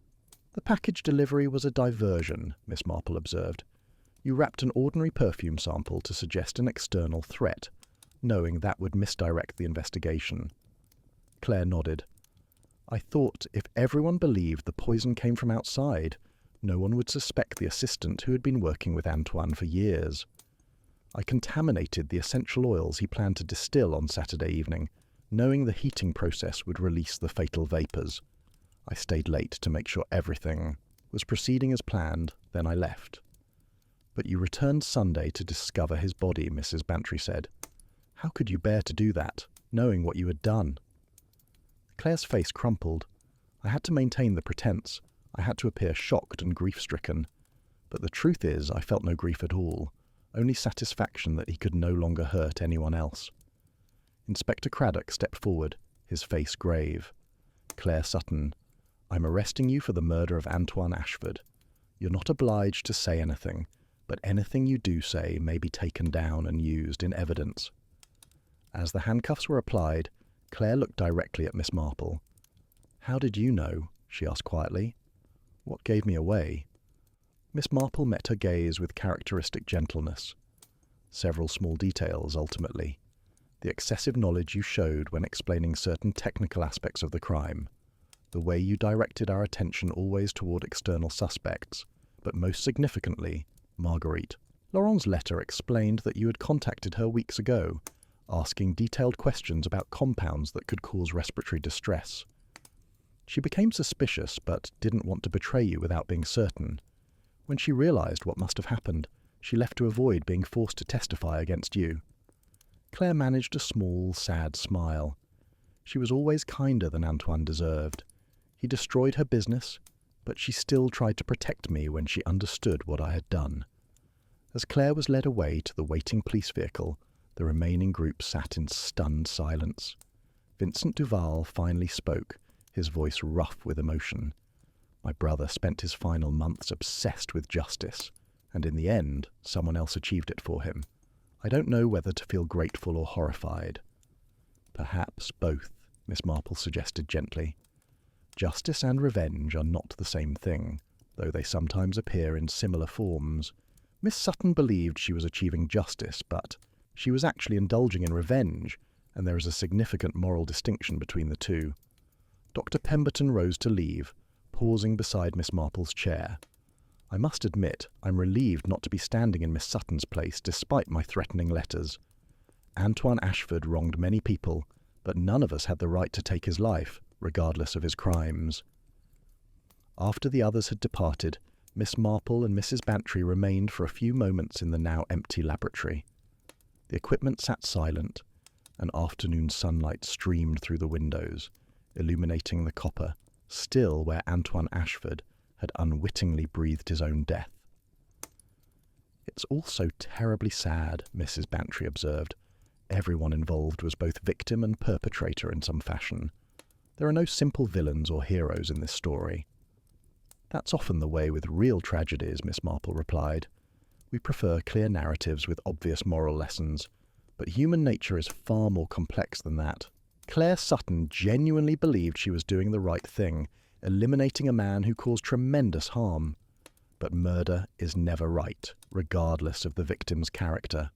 The package delivery was a diversion," Miss Marple observed. "You wrapped an ordinary perfume sample to suggest an external threat, knowing that would misdirect the investigation." Claire nodded. "I thought if everyone believed the poison came from outside, no one would suspect the assistant who had been working with Antoine for years. I contaminated the essential oils he planned to distill on Saturday evening, knowing the heating process would release the fatal vapours. I stayed late to make sure everything was proceeding as planned, then I left." "But you returned Sunday to discover his body," Mrs. Bantry said. "How could you bear to do that, knowing what you had done?" Claire's face crumpled. "I had to maintain the pretense. I had to appear shocked and grief-stricken. But the truth is, I felt no grief at all, only satisfaction that he could no longer hurt anyone else." Inspector Craddock stepped forward, his face grave. "Claire Sutton, I'm arresting you for the murder of Antoine Ashford. You're not obliged to say anything, but anything you do say may be taken down and used in evidence." As the handcuffs were applied, Claire looked directly at Miss Marple. "How did you know?" she asked quietly. "What gave me away?" Miss Marple met her gaze with characteristic gentleness. "Several small details, ultimately. The excessive knowledge you showed when explaining certain technical aspects of the crime. The way you directed our attention always toward external suspects, but most significantly, Marguerite. Laurent's letter explained that you had contacted her weeks ago, asking detailed questions about compounds that could cause respiratory distress. She became suspicious, but didn't want to betray you without being certain. When she realized what must have happened, she left to avoid being forced to testify against you." Claire managed a small, sad smile. She was always kinder than Antoine deserved. He destroyed her business, but she still tried to protect me when she understood what I had done. As Claire was led away to the waiting police vehicle, the remaining group sat in stunned silence. Vincent Duval finally spoke, his voice rough with emotion. "My brother spent his final months obsessed with justice, and in the end, someone else achieved it for him. I don't know whether to feel grateful or horrified." "Perhaps both," Miss Marple suggested gently. "Justice and revenge are not the same thing, though they sometimes appear in similar forms. Miss Sutton believed she was achieving justice, but she was actually indulging in revenge, and there is a significant moral distinction between the two." Dr. Pemberton rose to leave, pausing beside Miss Marple's chair. "I must admit, I'm relieved not to be standing in Miss Sutton's place despite my threatening letters. Antoine Ashford wronged many people, but none of us had the right to take his life, regardless of his crimes." After the others had departed, Miss Marple and Mrs. Bantry remained for a few moments in the now empty laboratory. The equipment sat silent, and afternoon sunlight streamed through the windows, illuminating the copper, still where Antoine Ashford had unwittingly breathed his own death. "It's all so terribly sad," Mrs. Bantry observed. "Everyone involved was both victim and perpetrator in some fashion. There are no simple villains or heroes in this story." "That's often the way with real tragedies," Miss Marple replied. "We prefer clear narratives with obvious moral lessons, but human nature is far more complex than that. Claire Sutton genuinely believed she was doing the right thing, eliminating a man who caused tremendous harm. But murder is never right, regardless of the victim's character."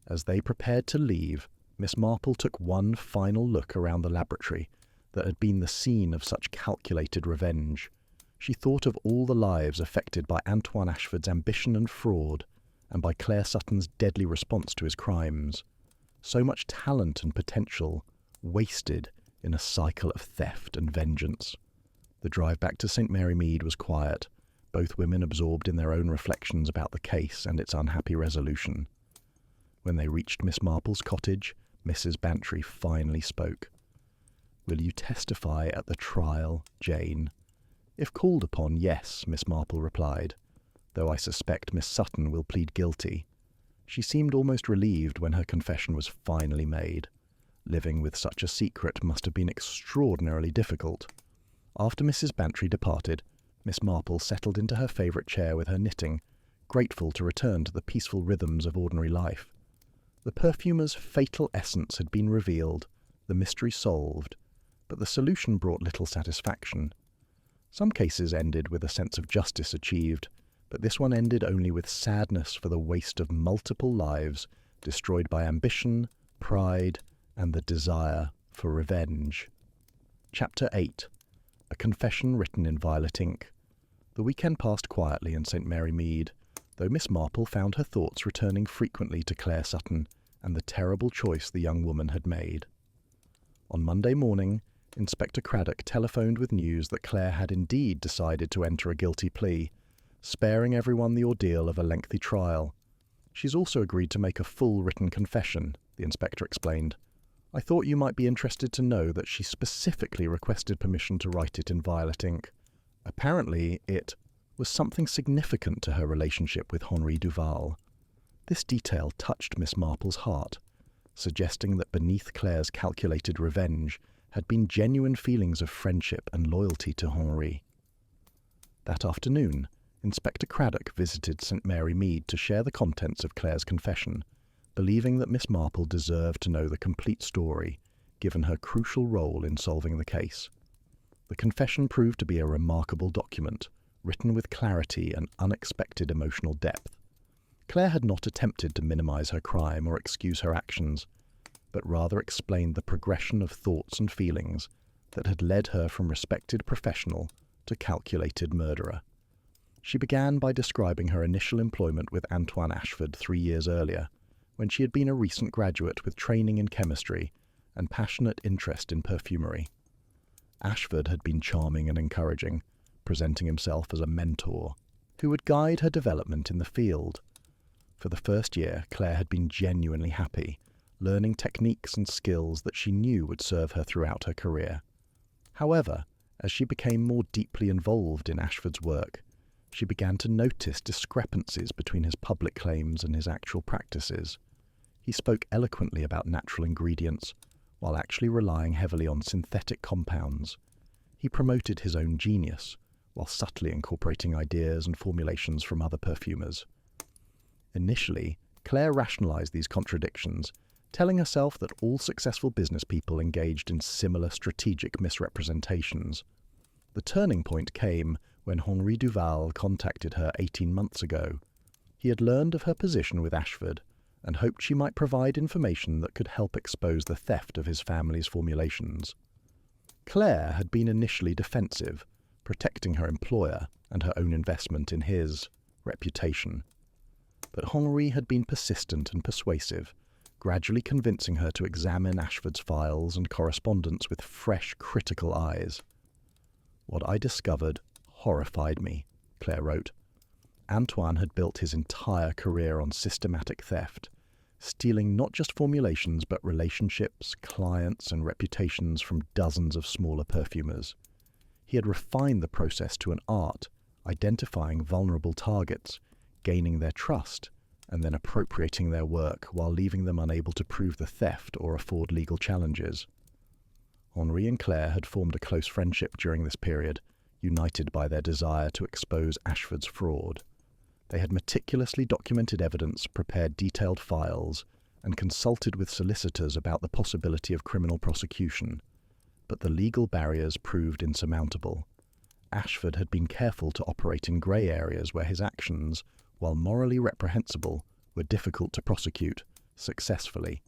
As they prepared to leave, Miss Marple took one final look around the laboratory that had been the scene of such calculated revenge. She thought of all the lives affected by Antoine Ashford's ambition and fraud, and by Claire Sutton's deadly response to his crimes. So much talent and potential wasted in a cycle of theft and vengeance. The drive back to St. Mary Mead was quiet, both women absorbed in their own reflections about the case and its unhappy resolution. When they reached Miss Marple's cottage, Mrs. Bantry finally spoke. "Will you testify at the trial, Jane?" "If called upon, yes," Miss Marple replied, "though I suspect Miss Sutton will plead guilty." She seemed almost relieved when her confession was finally made. Living with such a secret must have been extraordinarily difficult. After Mrs. Bantry departed, Miss Marple settled into her favourite chair with her knitting, grateful to return to the peaceful rhythms of ordinary life. The perfumer's fatal essence had been revealed, the mystery solved, but the solution brought little satisfaction. Some cases ended with a sense of justice achieved, but this one ended only with sadness for the waste of multiple lives destroyed by ambition, pride, and the desire for revenge. Chapter 8. A confession written in violet ink. The weekend passed quietly in St. Mary Mead, though Miss Marple found her thoughts returning frequently to Claire Sutton and the terrible choice the young woman had made. On Monday morning, Inspector Craddock telephoned with news that Claire had indeed decided to enter a guilty plea, sparing everyone the ordeal of a lengthy trial. "She's also agreed to make a full written confession," the inspector explained. "I thought you might be interested to know that she specifically requested permission to write it in violet ink. Apparently, it was something significant to her relationship with Henri Duval." This detail touched Miss Marple's heart, suggesting that beneath Claire's calculated revenge had been genuine feelings of friendship and loyalty to Henri. That afternoon, Inspector Craddock visited St. Mary Mead to share the contents of Claire's confession, believing that Miss Marple deserved to know the complete story, given her crucial role in solving the case. The confession proved to be a remarkable document, written with clarity and unexpected emotional depth. Claire had not attempted to minimize her crime or excuse her actions, but rather explained the progression of thoughts and feelings that had led her from respected professional to calculated murderer. She began by describing her initial employment with Antoine Ashford 3 years earlier, when she had been a recent graduate with training in chemistry and passionate interest in perfumery. Ashford had been charming and encouraging, presenting himself as a mentor who would guide her development in the field. For the first year, Claire had been genuinely happy, learning techniques and skills that she knew would serve her throughout her career. However, as she became more deeply involved in Ashford's work, she began to notice discrepancies between his public claims and his actual practices. He spoke eloquently about natural ingredients, while actually relying heavily on synthetic compounds. He promoted his own genius, while subtly incorporating ideas and formulations from other perfumers. Initially, Claire rationalized these contradictions, telling herself that all successful business people engaged in similar strategic misrepresentations. The turning point came when Henri Duval contacted her 18 months ago. He had learned of her position with Ashford and hoped she might provide information that could help expose the theft of his family's formulations. Claire had been initially defensive, protecting her employer and her own investment in his reputation. But Henri had been persistent and persuasive, gradually convincing her to examine Ashford's files and correspondence with fresh, critical eyes. What I discovered horrified me, Claire wrote. Antoine had built his entire career on systematic theft, stealing not just formulations but relationships, clients, and reputations from dozens of smaller perfumers. He had refined the process to an art, identifying vulnerable targets, gaining their trust, and then appropriating their work while leaving them unable to prove the theft or afford legal challenges. Henri and Claire had formed a close friendship during this period, united by their desire to expose Ashford's fraud. They had meticulously documented evidence, prepared detailed files, and consulted with solicitors about the possibility of criminal prosecution. But the legal barriers proved insurmountable. Ashford had been careful to operate in grey areas where his actions, while morally reprehensible, were difficult to prosecute successfully.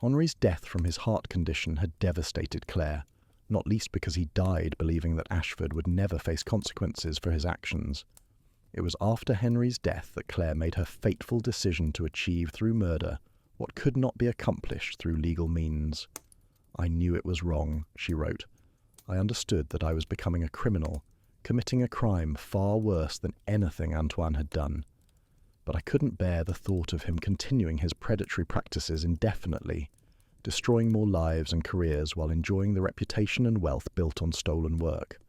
Henri's death from his heart condition had devastated Claire, not least because he died believing that Ashford would never face consequences for his actions. It was after Henri's death that Claire made her fateful decision to achieve through murder what could not be accomplished through legal means. "I knew it was wrong," she wrote. "I understood that I was becoming a criminal, committing a crime far worse than anything Antoine had done. But I couldn't bear the thought of him continuing his predatory practices indefinitely, destroying more lives and careers while enjoying the reputation and wealth built on stolen work.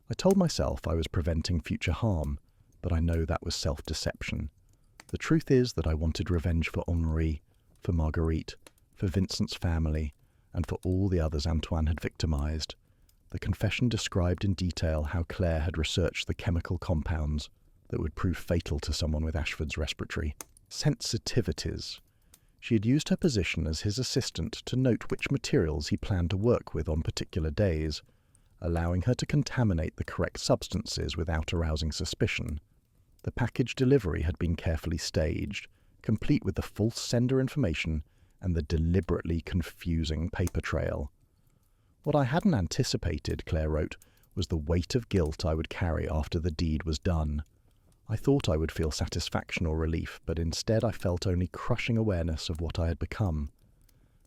I told myself I was preventing future harm, but I know that was self-deception. The truth is that I wanted revenge for Henri, for Marguerite, for Vincent's family, and for all the others Antoine had victimized." The confession described in detail how Claire had researched the chemical compounds that would prove fatal to someone with Ashford's respiratory sensitivities. She had used her position as his assistant to note which materials he planned to work with on particular days, allowing her to contaminate the correct substances without arousing suspicion. The package delivery had been carefully staged, complete with the false sender information and the deliberately confusing paper trail. "What I hadn't anticipated," Claire wrote, "was the weight of guilt I would carry after the deed was done. I thought I would feel satisfaction or relief, but instead I felt only crushing awareness of what I had become.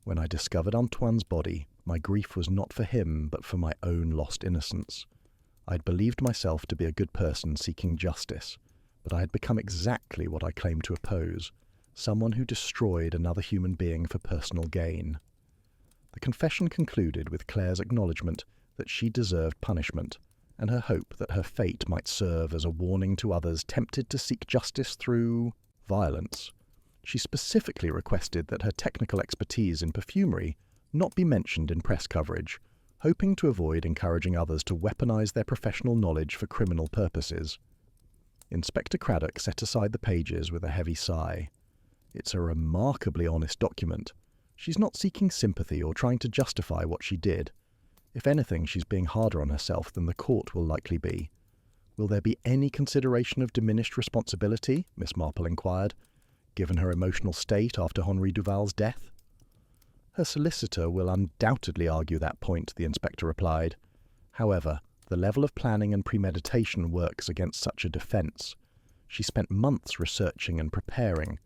When I discovered Antoine's body, my grief was not for him, but for my own lost innocence. I had believed myself to be a good person seeking justice, but I had become exactly what I claimed to oppose, someone who destroyed another human being for personal gain." The confession concluded with Claire's acknowledgement that she deserved punishment, and her hope that her fate might serve as a warning to others tempted to seek justice through violence. She specifically requested that her technical expertise in perfumery not be mentioned in press coverage, hoping to avoid encouraging others to weaponize their professional knowledge for criminal purposes. Inspector Craddock set aside the pages with a heavy sigh. "It's a remarkably honest document. She's not seeking sympathy or trying to justify what she did. If anything, she's being harder on herself than the court will likely be." "Will there be any consideration of diminished responsibility?" Miss Marple inquired, "given her emotional state after Henri Duval's death?" "Her solicitor will undoubtedly argue that point," the inspector replied. "However, the level of planning and premeditation works against such a defence. She spent months researching and preparing.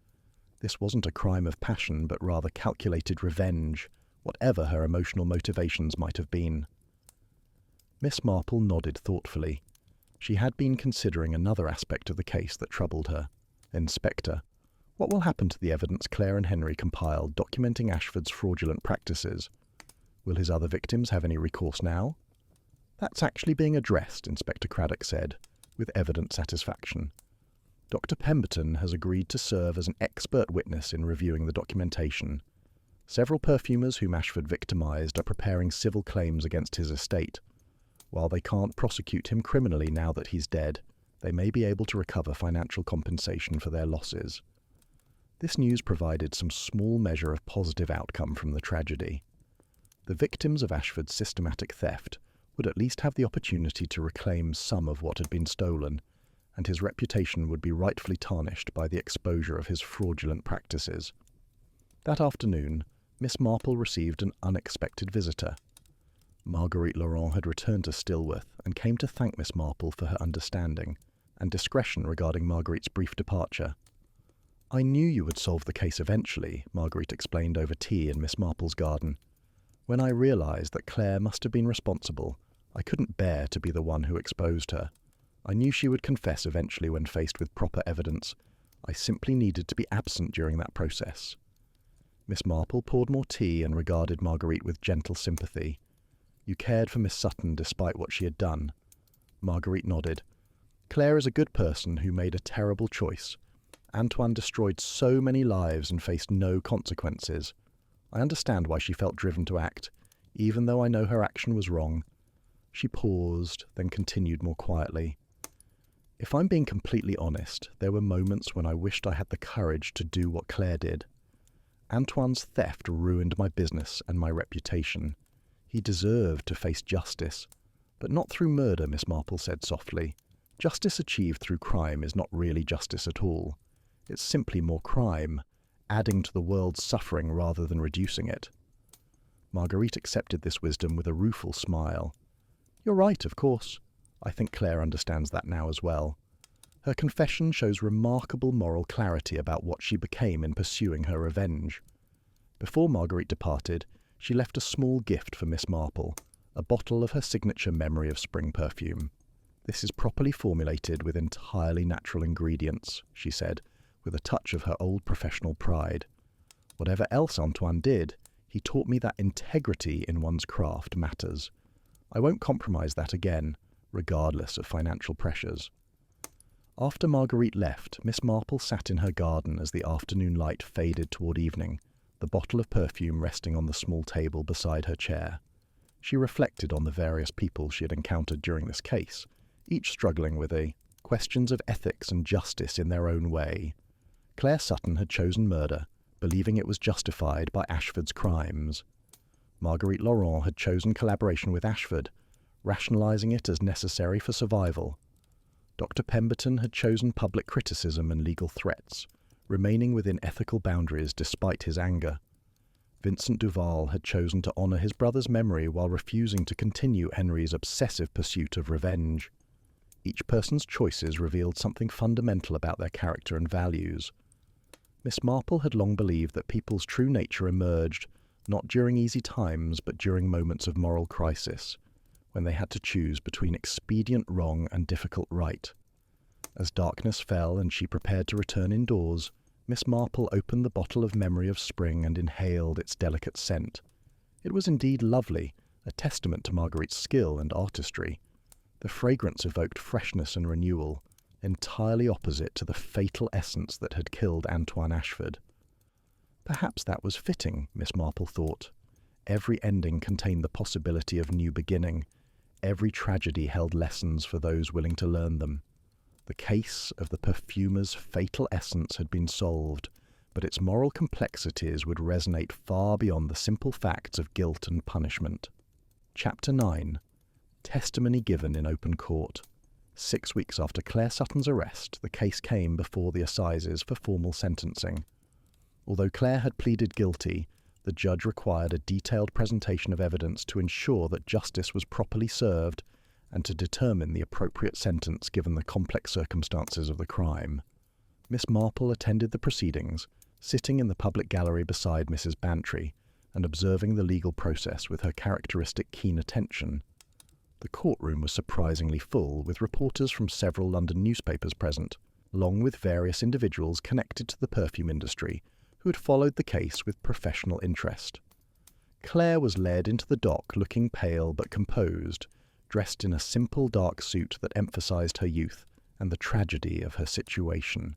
This wasn't a crime of passion, but rather calculated revenge, whatever her emotional motivations might have been." Miss Marple nodded thoughtfully. She had been considering another aspect of the case that troubled her. "Inspector, what will happen to the evidence Claire and Henri compiled documenting Ashford's fraudulent practices? Will his other victims have any recourse now?" "That's actually being addressed," Inspector Craddock said, with evident satisfaction. "Dr. Pemberton has agreed to serve as an expert witness in reviewing the documentation. Several perfumers whom Ashford victimized are preparing civil claims against his estate. While they can't prosecute him criminally now that he's dead, they may be able to recover financial compensation for their losses." This news provided some small measure of positive outcome from the tragedy. The victims of Ashford's systematic theft would at least have the opportunity to reclaim some of what had been stolen, and his reputation would be rightfully tarnished by the exposure of his fraudulent practices. That afternoon, Miss Marple received an unexpected visitor. Marguerite Laurent had returned to Stillworth and came to thank Miss Marple for her understanding and discretion regarding Marguerite's brief departure. "I knew you would solve the case eventually," Marguerite explained over tea in Miss Marple's garden. "When I realised that Claire must have been responsible, I couldn't bear to be the one who exposed her. I knew she would confess eventually when faced with proper evidence. I simply needed to be absent during that process. Miss Marple poured more tea and regarded Marguerite with gentle sympathy. You cared for Miss Sutton despite what she had done. Marguerite nodded. Claire is a good person who made a terrible choice. Antoine destroyed so many lives and faced no consequences. I understand why she felt driven to act, even though I know her action was wrong. She paused, then continued more quietly. If I'm being completely honest, there were moments when I wished I had the courage to do what Claire did. Antoine's theft ruined my business and my reputation. He deserved to face justice, but not through murder, Miss Marple said softly. Justice achieved through crime is not really justice at all. It's simply more crime, adding to the world's suffering rather than reducing it. Marguerite accepted this wisdom with a rueful smile. You're right, of course. I think Claire understands that now as well. Her confession shows remarkable moral clarity about what she became in pursuing her revenge. Before Marguerite departed, she left a small gift for Miss Marple, a bottle of her signature Memory of Spring perfume. This is properly formulated with entirely natural ingredients, she said, with a touch of her old professional pride. Whatever else Antoine did, he taught me that integrity in one's craft matters. I won't compromise that again, regardless of financial pressures. After Marguerite left, Miss Marple sat in her garden as the afternoon light faded toward evening, the bottle of perfume resting on the small table beside her chair. She reflected on the various people she had encountered during this case, each struggling with questions of ethics and justice in their own way. Claire Sutton had chosen murder, believing it was justified by Ashford's crimes. Marguerite Laurent had chosen collaboration with Ashford, rationalizing it as necessary for survival. Dr. Pemberton had chosen public criticism and legal threats, remaining within ethical boundaries despite his anger. Vincent Duval had chosen to honor his brother's memory while refusing to continue Henry's obsessive pursuit of revenge. Each person's choices revealed something fundamental about their character and values. Miss Marple had long believed that people's true nature emerged not during easy times but during moments of moral crisis, when they had to choose between expedient wrong and difficult right. As darkness fell and she prepared to return indoors, Miss Marple opened the bottle of Memory of Spring and inhaled its delicate scent. It was indeed lovely, a testament to Marguerite's skill and artistry. The fragrance evoked freshness and renewal, entirely opposite to the fatal essence that had killed Antoine Ashford. Perhaps that was fitting, Miss Marple thought. Every ending contained the possibility of new beginning. Every tragedy held lessons for those willing to learn them. The case of the perfumer's fatal essence had been solved, but its moral complexities would resonate far beyond the simple facts of guilt and punishment. Chapter 9. Testimony given in open court. 6 weeks after Claire Sutton's arrest, the case came before the assizes for formal sentencing. Although Claire had pleaded guilty, the judge required a detailed presentation of evidence to ensure that justice was properly served and to determine the appropriate sentence given the complex circumstances of the crime. Miss Marple attended the proceedings, sitting in the public gallery beside Mrs. Bantry and observing the legal process with her characteristic keen attention. The courtroom was surprisingly full, with reporters from several London newspapers present, along with various individuals connected to the perfume industry who had followed the case with professional interest. Claire was led into the dock looking pale but composed, dressed in a simple dark suit that emphasized her youth and the tragedy of her situation.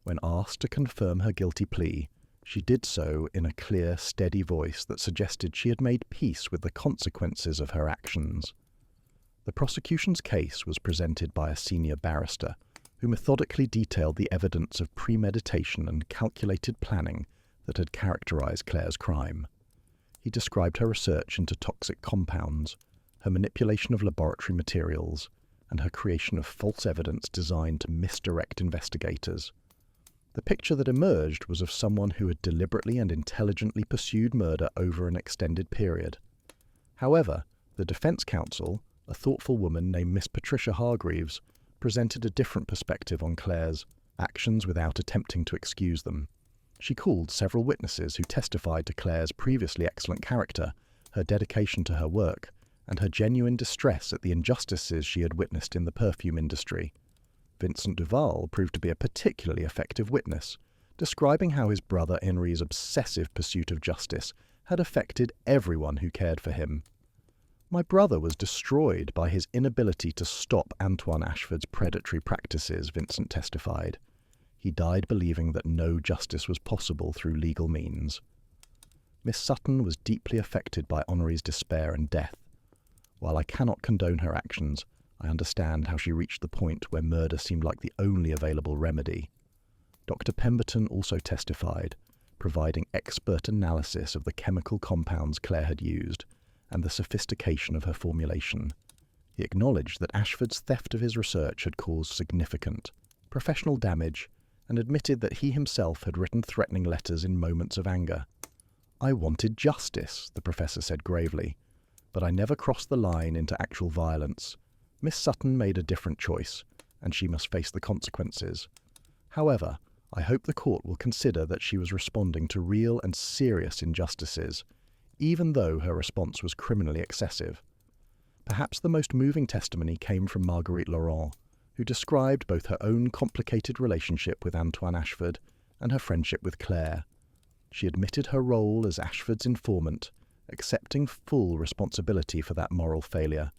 When asked to confirm her guilty plea, she did so in a clear, steady voice that suggested she had made peace with the consequences of her actions. The prosecution's case was presented by a senior barrister, who methodically detailed the evidence of premeditation and calculated planning that had characterized Claire's crime. He described her research into toxic compounds, her manipulation of laboratory materials, and her creation of false evidence designed to misdirect investigators. The picture that emerged was of someone who had deliberately and intelligently pursued murder over an extended period. However, the defense counsel, a thoughtful woman named Miss Patricia Hargreaves, presented a different perspective on Claire's actions without attempting to excuse them. She called several witnesses who testified to Claire's previously excellent character, her dedication to her work, and her genuine distress at the injustices she had witnessed in the perfume industry. Vincent Duval proved to be a particularly effective witness, describing how his brother Henri's obsessive pursuit of justice had affected everyone who cared for him. My brother was destroyed by his inability to stop Antoine Ashford's predatory practices, Vincent testified. He died believing that no justice was possible through legal means. Miss Sutton was deeply affected by Henri's despair and death. While I cannot condone her actions, I understand how she reached the point where murder seemed like the only available remedy. Dr. Pemberton also testified, providing expert analysis of the chemical compounds Claire had used and the sophistication of her formulation. He acknowledged that Ashford's theft of his research had caused significant professional damage and admitted that he himself had written threatening letters in moments of anger. "I wanted justice," the professor said gravely, "but I never crossed the line into actual violence. Miss Sutton made a different choice, and she must face the consequences. However, I hope the court will consider that she was responding to real and serious injustices, even though her response was criminally excessive." Perhaps the most moving testimony came from Marguerite Laurent, who described both her own complicated relationship with Antoine Ashford and her friendship with Claire. She admitted her role as Ashford's informant, accepting full responsibility for that moral failure,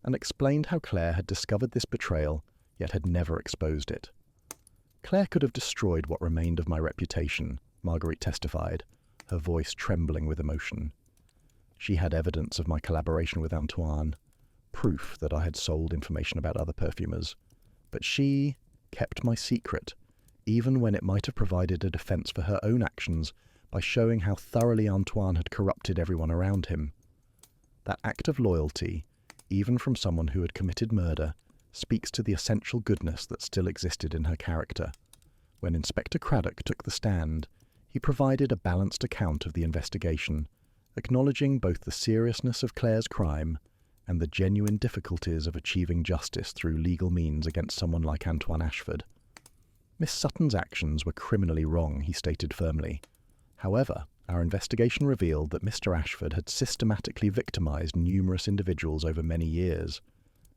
and explained how Claire had discovered this betrayal, yet had never exposed it. "Claire could have destroyed what remained of my reputation," Marguerite testified, her voice trembling with emotion. "She had evidence of my collaboration with Antoine, proof that I had sold information about other perfumers, but she kept my secret, even when it might have provided a defense for her own actions by showing how thoroughly Antoine had corrupted everyone around him. That act of loyalty, even from someone who had committed murder, speaks to the essential goodness that still existed in her character. When Inspector Craddock took the stand, he provided a balanced account of the investigation, acknowledging both the seriousness of Claire's crime and the genuine difficulties of achieving justice through legal means against someone like Antoine Ashford. "Miss Sutton's actions were criminally wrong," he stated firmly. "However, our investigation revealed that Mr. Ashford had systematically victimized numerous individuals over many years,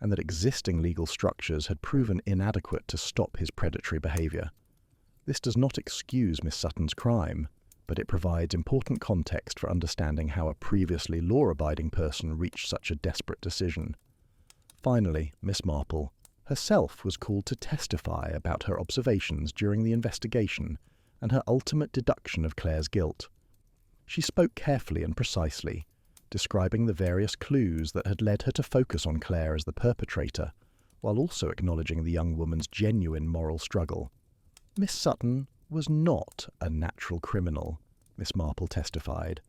and that existing legal structures had proven inadequate to stop his predatory behavior. This does not excuse Miss Sutton's crime, but it provides important context for understanding how a previously law-abiding person reached such a desperate decision." Finally, Miss Marple herself was called to testify about her observations during the investigation and her ultimate deduction of Claire's guilt. She spoke carefully and precisely, describing the various clues that had led her to focus on Claire as the perpetrator, while also acknowledging the young woman's genuine moral struggle. "Miss Sutton was not a natural criminal," Miss Marple testified.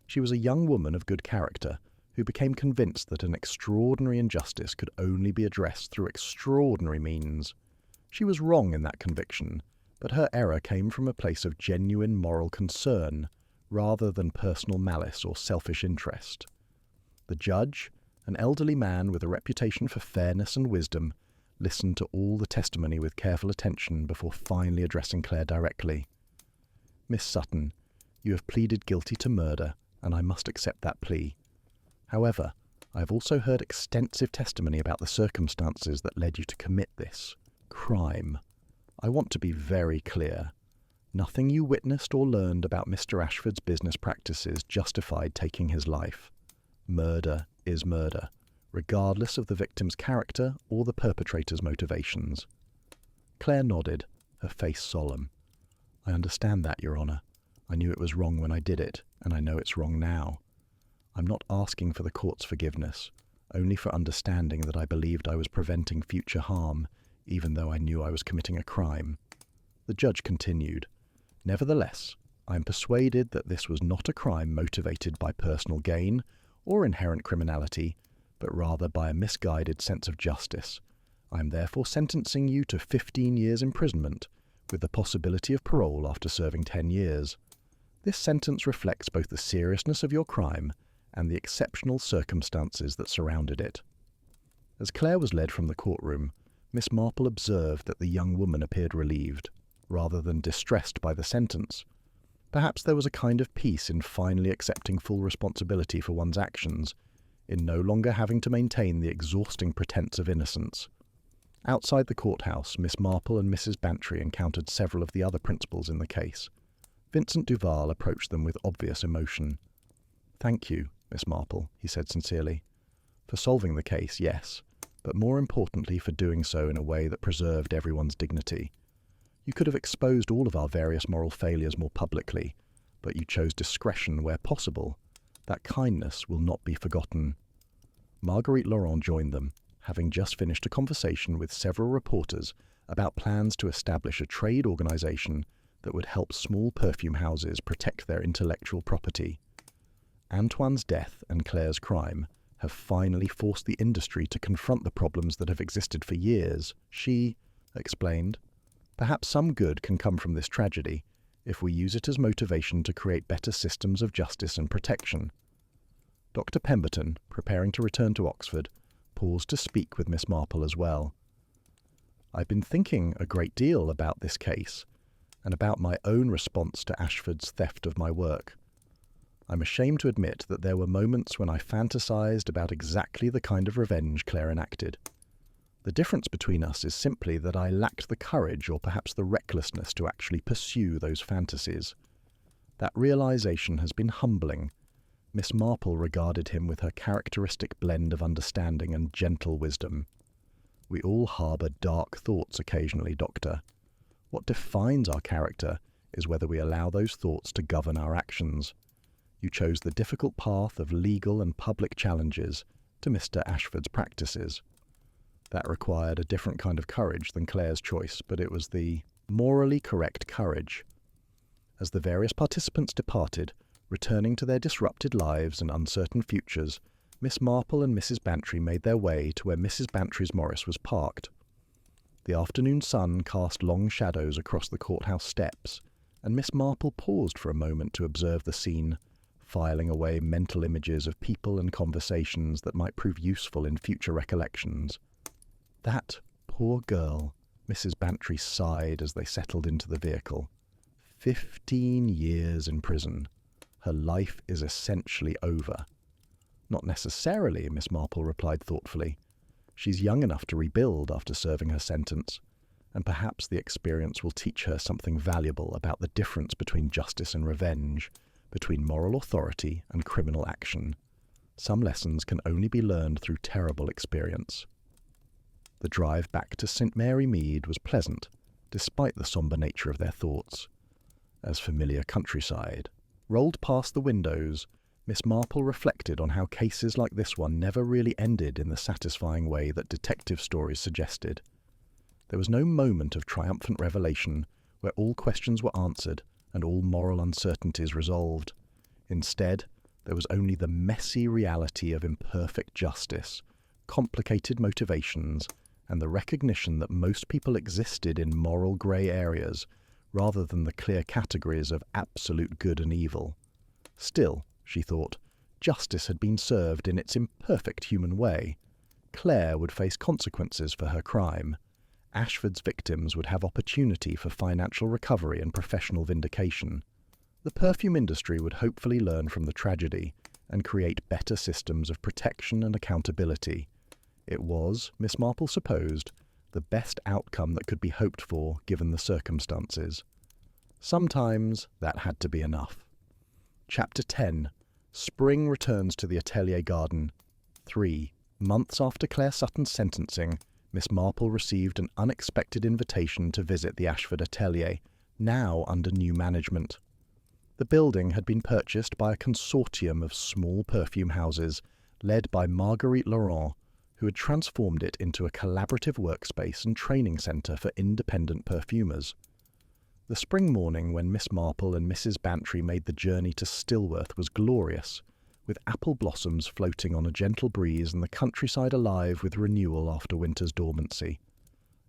"She was a young woman of good character who became convinced that an extraordinary injustice could only be addressed through extraordinary means. She was wrong in that conviction, but her error came from a place of genuine moral concern, rather than personal malice or selfish interest." The judge, an elderly man with a reputation for fairness and wisdom, listened to all the testimony with careful attention before finally addressing Claire directly. "Miss Sutton, you have pleaded guilty to murder, and I must accept that plea. However, I have also heard extensive testimony about the circumstances that led you to commit this crime. I want to be very clear. Nothing you witnessed or learned about Mr. Ashford's business practices justified taking his life. Murder is murder, regardless of the victim's character or the perpetrator's motivations." Claire nodded, her face solemn. "I understand that, Your Honour. I knew it was wrong when I did it, and I know it's wrong now. I'm not asking for the court's forgiveness, only for understanding that I believed I was preventing future harm, even though I knew I was committing a crime." The judge continued, "Nevertheless, I am persuaded that this was not a crime motivated by personal gain or inherent criminality, but rather by a misguided sense of justice. I am therefore sentencing you to 15 years imprisonment, with the possibility of parole after serving 10 years. This sentence reflects both the seriousness of your crime and the exceptional circumstances that surrounded it." As Claire was led from the courtroom, Miss Marple observed that the young woman appeared relieved, rather than distressed by the sentence. Perhaps there was a kind of peace in finally accepting full responsibility for one's actions, in no longer having to maintain the exhausting pretense of innocence. Outside the courthouse, Miss Marple and Mrs. Bantry encountered several of the other principals in the case. Vincent Duval approached them with obvious emotion. "Thank you, Miss Marple," he said sincerely. "For solving the case, yes, but more importantly for doing so in a way that preserved everyone's dignity. You could have exposed all of our various moral failures more publicly, but you chose discretion where possible. That kindness will not be forgotten." Marguerite Laurent joined them, having just finished a conversation with several reporters about plans to establish a trade organization that would help small perfume houses protect their intellectual property. Antoine's death and Claire's crime have finally forced the industry to confront the problems that have existed for years, she explained. Perhaps some good can come from this tragedy if we use it as motivation to create better systems of justice and protection. Dr. Pemberton, preparing to return to Oxford, paused to speak with Miss Marple as well. "I've been thinking a great deal about this case, and about my own response to Ashford's theft of my work. I'm ashamed to admit that there were moments when I fantasized about exactly the kind of revenge Claire enacted. The difference between us is simply that I lacked the courage or perhaps the recklessness to actually pursue those fantasies. That realization has been humbling." Miss Marple regarded him with her characteristic blend of understanding and gentle wisdom. "We all harbour dark thoughts occasionally, Doctor. What defines our character is whether we allow those thoughts to govern our actions. You chose the difficult path of legal and public challenges to Mr. Ashford's practices. That required a different kind of courage than Claire's choice, but it was the morally correct courage." As the various participants departed, returning to their disrupted lives and uncertain futures, Miss Marple and Mrs. Bantry made their way to where Mrs. Bantry's Morris was parked. The afternoon sun cast long shadows across the courthouse steps, and Miss Marple paused for a moment to observe the scene, filing away mental images of people and conversations that might prove useful in future recollections. "That poor girl," Mrs. Bantry sighed as they settled into the vehicle. 15 years in prison. Her life is essentially over." "Not necessarily," Miss Marple replied thoughtfully. "She's young enough to rebuild after serving her sentence, and perhaps the experience will teach her something valuable about the difference between justice and revenge, between moral authority and criminal action. Some lessons can only be learned through terrible experience." The drive back to St. Mary Mead was pleasant, despite the sombre nature of their thoughts. As familiar countryside rolled past the windows, Miss Marple reflected on how cases like this one never really ended in the satisfying way that detective stories suggested. There was no moment of triumphant revelation where all questions were answered and all moral uncertainties resolved. Instead, there was only the messy reality of imperfect justice, complicated motivations, and the recognition that most people existed in moral grey areas rather than the clear categories of absolute good and evil. Still, she thought, justice had been served in its imperfect human way. Claire would face consequences for her crime. Ashford's victims would have opportunity for financial recovery and professional vindication. The perfume industry would hopefully learn from the tragedy and create better systems of protection and accountability. It was, Miss Marple supposed, the best outcome that could be hoped for given the circumstances. Sometimes that had to be enough. Chapter 10. Spring returns to the Atelier garden. 3. Months after Claire Sutton's sentencing, Miss Marple received an unexpected invitation to visit the Ashford Atelier, now under new management. The building had been purchased by a consortium of small perfume houses, led by Marguerite Laurent, who had transformed it into a collaborative workspace and training centre for independent perfumers. The spring morning when Miss Marple and Mrs. Bantry made the journey to Stillworth was glorious, with apple blossoms floating on a gentle breeze and the countryside alive with renewal after winter's dormancy.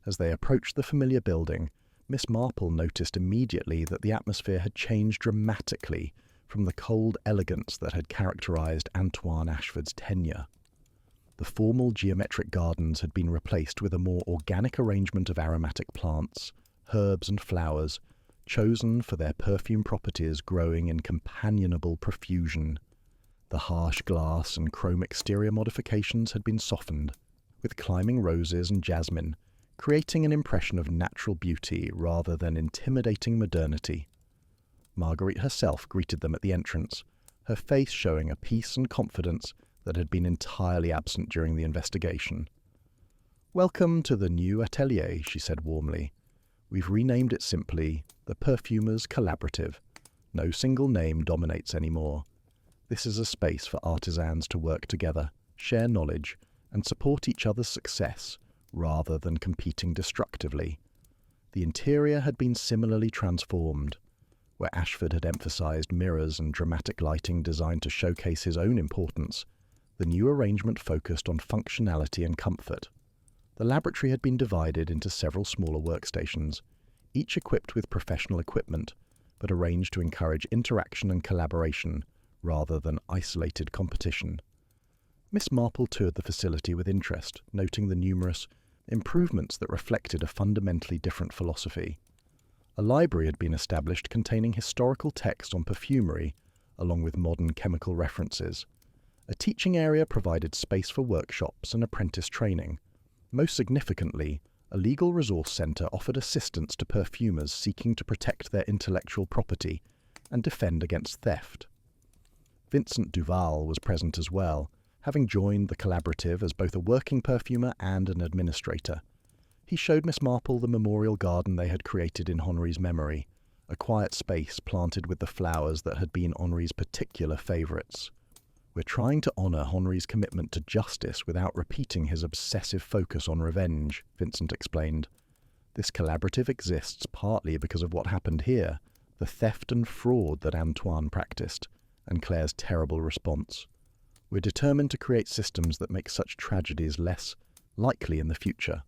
As they approached the familiar building, Miss Marple noticed immediately that the atmosphere had changed dramatically from the cold elegance that had characterized Antoine Ashford's tenure. The formal geometric gardens had been replaced with a more organic arrangement of aromatic plants, herbs and flowers, chosen for their perfume properties growing in companionable profusion. The harsh glass and chrome exterior modifications had been softened, with climbing roses and jasmine, creating an impression of natural beauty rather than intimidating modernity. Marguerite herself greeted them at the entrance, her face showing a peace and confidence that had been entirely absent during the investigation. "Welcome to the new atelier," she said warmly. "We've renamed it simply the Perfumers Collaborative. No single name dominates anymore. This is a space for artisans to work together, share knowledge, and support each other's success, rather than competing destructively." The interior had been similarly transformed. Where Ashford had emphasized mirrors and dramatic lighting designed to showcase his own importance, the new arrangement focused on functionality and comfort. The laboratory had been divided into several smaller workstations, each equipped with professional equipment, but arranged to encourage interaction and collaboration rather than isolated competition. Miss Marple toured the facility with interest, noting the numerous improvements that reflected a fundamentally different philosophy. A library had been established containing historical text on perfumery, along with modern chemical references. A teaching area provided space for workshops and apprentice training. Most significantly, a legal resource centre offered assistance to perfumers seeking to protect their intellectual property and defend against theft. Vincent Duval was present as well, having joined the collaborative as both a working perfumer and an administrator. He showed Miss Marple the memorial garden they had created in Henri's memory, a quiet space planted with the flowers that had been Henri's particular favourites. "We're trying to honour Henri's commitment to justice without repeating his obsessive focus on revenge," Vincent explained. "This collaborative exists partly because of what happened here, the theft and fraud that Antoine practiced, and Claire's terrible response. We're determined to create systems that make such tragedies less likely in the future."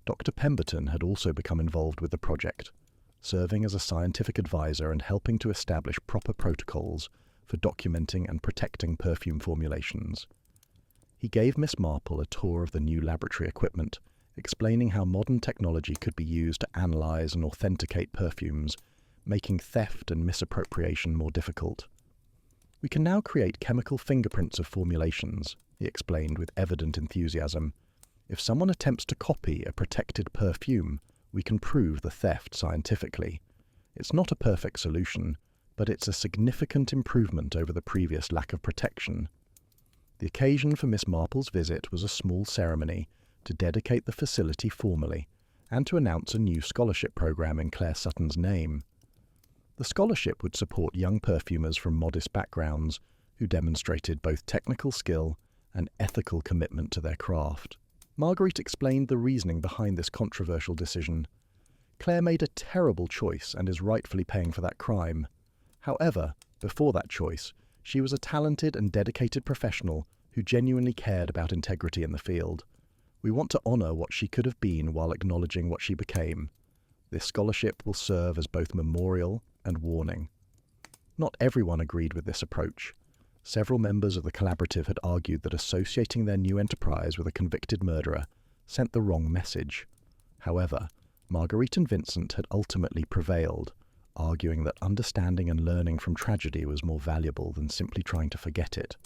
Dr. Pemberton had also become involved with the project, serving as a scientific advisor and helping to establish proper protocols for documenting and protecting perfume formulations. He gave Miss Marple a tour of the new laboratory equipment, explaining how modern technology could be used to analyze and authenticate perfumes, making theft and misappropriation more difficult. "We can now create chemical fingerprints of formulations," he explained with evident enthusiasm. "If someone attempts to copy a protected perfume, we can prove the theft scientifically. It's not a perfect solution, but it's a significant improvement over the previous lack of protection." The occasion for Miss Marple's visit was a small ceremony to dedicate the facility formally and to announce a new scholarship program in Claire Sutton's name. The scholarship would support young perfumers from modest backgrounds who demonstrated both technical skill and ethical commitment to their craft. Marguerite explained the reasoning behind this controversial decision. "Claire made a terrible choice and is rightfully paying for that crime. However, before that choice, she was a talented and dedicated professional who genuinely cared about integrity in the field. We want to honour what she could have been while acknowledging what she became. This scholarship will serve as both memorial and warning." Not everyone agreed with this approach. Several members of the collaborative had argued that associating their new enterprise with a convicted murderer sent the wrong message. However, Marguerite and Vincent had ultimately prevailed, arguing that understanding and learning from tragedy was more valuable than simply trying to forget it.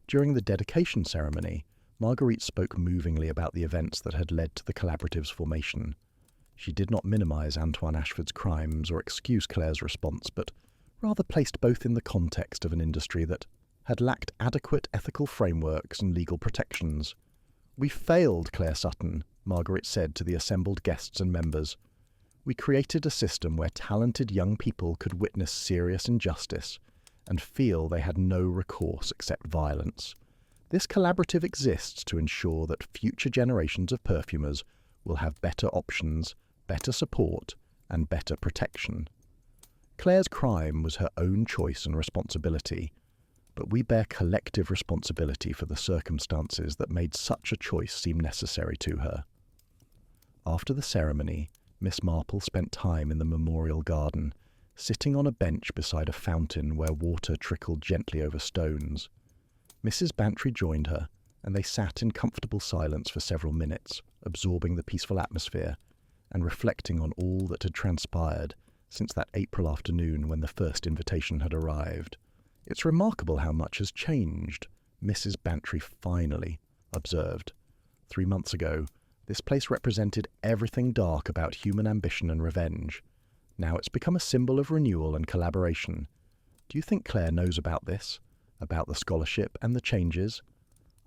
During the dedication ceremony, Marguerite spoke movingly about the events that had led to the collaborative's formation. She did not minimize Antoine Ashford's crimes or excuse Claire's response, but rather placed both in the context of an industry that had lacked adequate ethical frameworks and legal protections. "We failed, Claire Sutton," Marguerite said to the assembled guests and members. "We created a system where talented young people could witness serious injustice and feel they had no recourse except violence. This collaborative exists to ensure that future generations of perfumers will have better options, better support, and better protection." Claire's crime was her own choice and responsibility, but we bear collective responsibility for the circumstances that made such a choice seem necessary to her. After the ceremony, Miss Marple spent time in the memorial garden, sitting on a bench beside a fountain where water trickled gently over stones. Mrs. Bantry joined her, and they sat in comfortable silence for several minutes, absorbing the peaceful atmosphere and reflecting on all that had transpired since that April afternoon when the first invitation had arrived. "It's remarkable how much has changed," Mrs. Bantry finally observed. 3 months ago, this place represented everything dark about human ambition and revenge. Now it's become a symbol of renewal and collaboration. Do you think Claire knows about this? About the scholarship and the changes?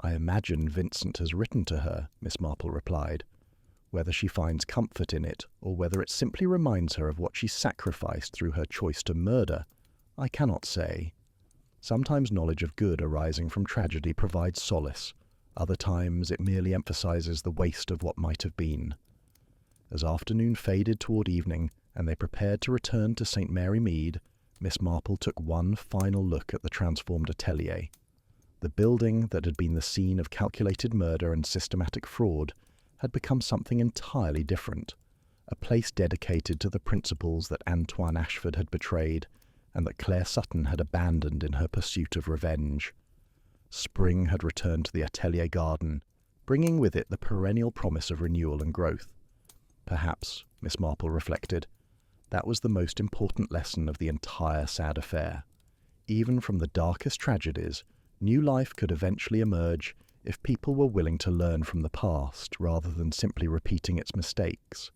"I imagine Vincent has written to her," Miss Marple replied. "Whether she finds comfort in it, or whether it simply reminds her of what she sacrificed through her choice to murder, I cannot say. Sometimes knowledge of good arising from tragedy provides solace. Other times it merely emphasizes the waste of what might have been." As afternoon faded toward evening, and they prepared to return to St. Mary Mead, Miss Marple took one final look at the transformed atelier. The building that had been the scene of calculated murder and systematic fraud had become something entirely different, a place dedicated to the principles that Antoine Ashford had betrayed and that Claire Sutton had abandoned in her pursuit of revenge. Spring had returned to the atelier garden, bringing with it the perennial promise of renewal and growth. Perhaps, Miss Marple reflected, that was the most important lesson of the entire sad affair. Even from the darkest tragedies, new life could eventually emerge if people were willing to learn from the past rather than simply repeating its mistakes.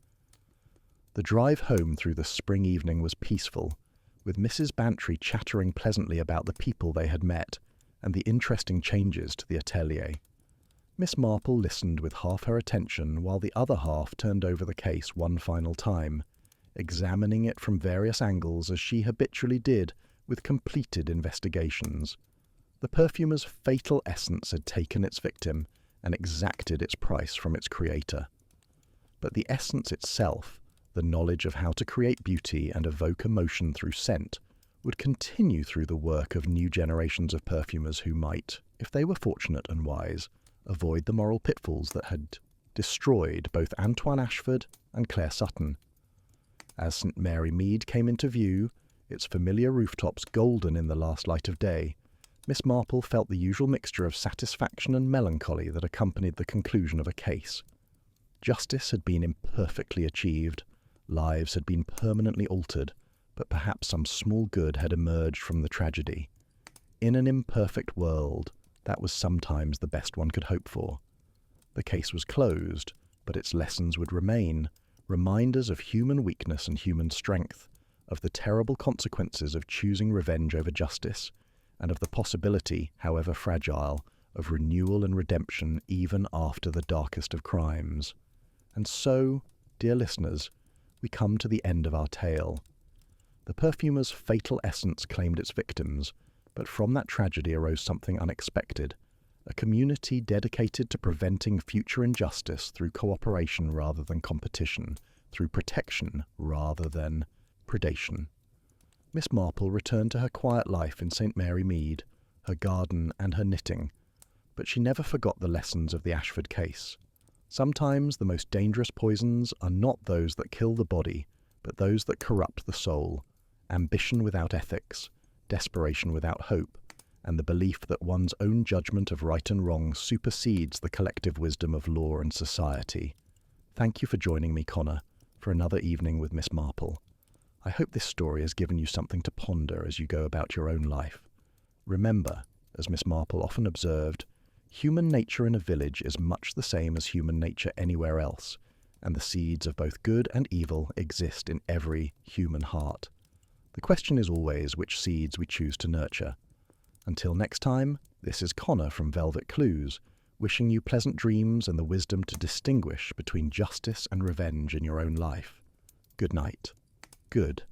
The drive home through the spring evening was peaceful, with Mrs. Bantry chattering pleasantly about the people they had met and the interesting changes to the atelier. Miss Marple listened with half her attention while the other half turned over the case one final time, examining it from various angles as she habitually did with completed investigations. The perfumer's fatal essence had taken its victim and exacted its price from its creator. But the essence itself, the knowledge of how to create beauty and evoke emotion through scent, would continue through the work of new generations of perfumers who might, if they were fortunate and wise, avoid the moral pitfalls that had destroyed both Antoine Ashford and Claire Sutton. As St. Mary Mead came into view, its familiar rooftops golden in the last light of day, Miss Marple felt the usual mixture of satisfaction and melancholy that accompanied the conclusion of a case. Justice had been imperfectly achieved, lives had been permanently altered, but perhaps some small good had emerged from the tragedy. In an imperfect world, that was sometimes the best one could hope for. The case was closed, but its lessons would remain, reminders of human weakness and human strength, of the terrible consequences of choosing revenge over justice, and of the possibility, however fragile, of renewal and redemption even after the darkest of crimes. And so, dear listeners, we come to the end of our tale. The perfumer's fatal essence claimed its victims, but from that tragedy arose something unexpected, a community dedicated to preventing future injustice through cooperation rather than competition, through protection rather than predation. Miss Marple returned to her quiet life in St. Mary Mead, her garden and her knitting, but she never forgot the lessons of the Ashford case. Sometimes the most dangerous poisons are not those that kill the body, but those that corrupt the soul, ambition without ethics, desperation without hope, and the belief that one's own judgment of right and wrong supersedes the collective wisdom of law and society. Thank you for joining me, Connor, for another evening with Miss Marple. I hope this story has given you something to ponder as you go about your own life. Remember, as Miss Marple often observed, human nature in a village is much the same as human nature anywhere else, and the seeds of both good and evil exist in every human heart. The question is always which seeds we choose to nurture. Until next time, this is Connor from Velvet Clues, wishing you pleasant dreams and the wisdom to distinguish between justice and revenge in your own life. Good night. Good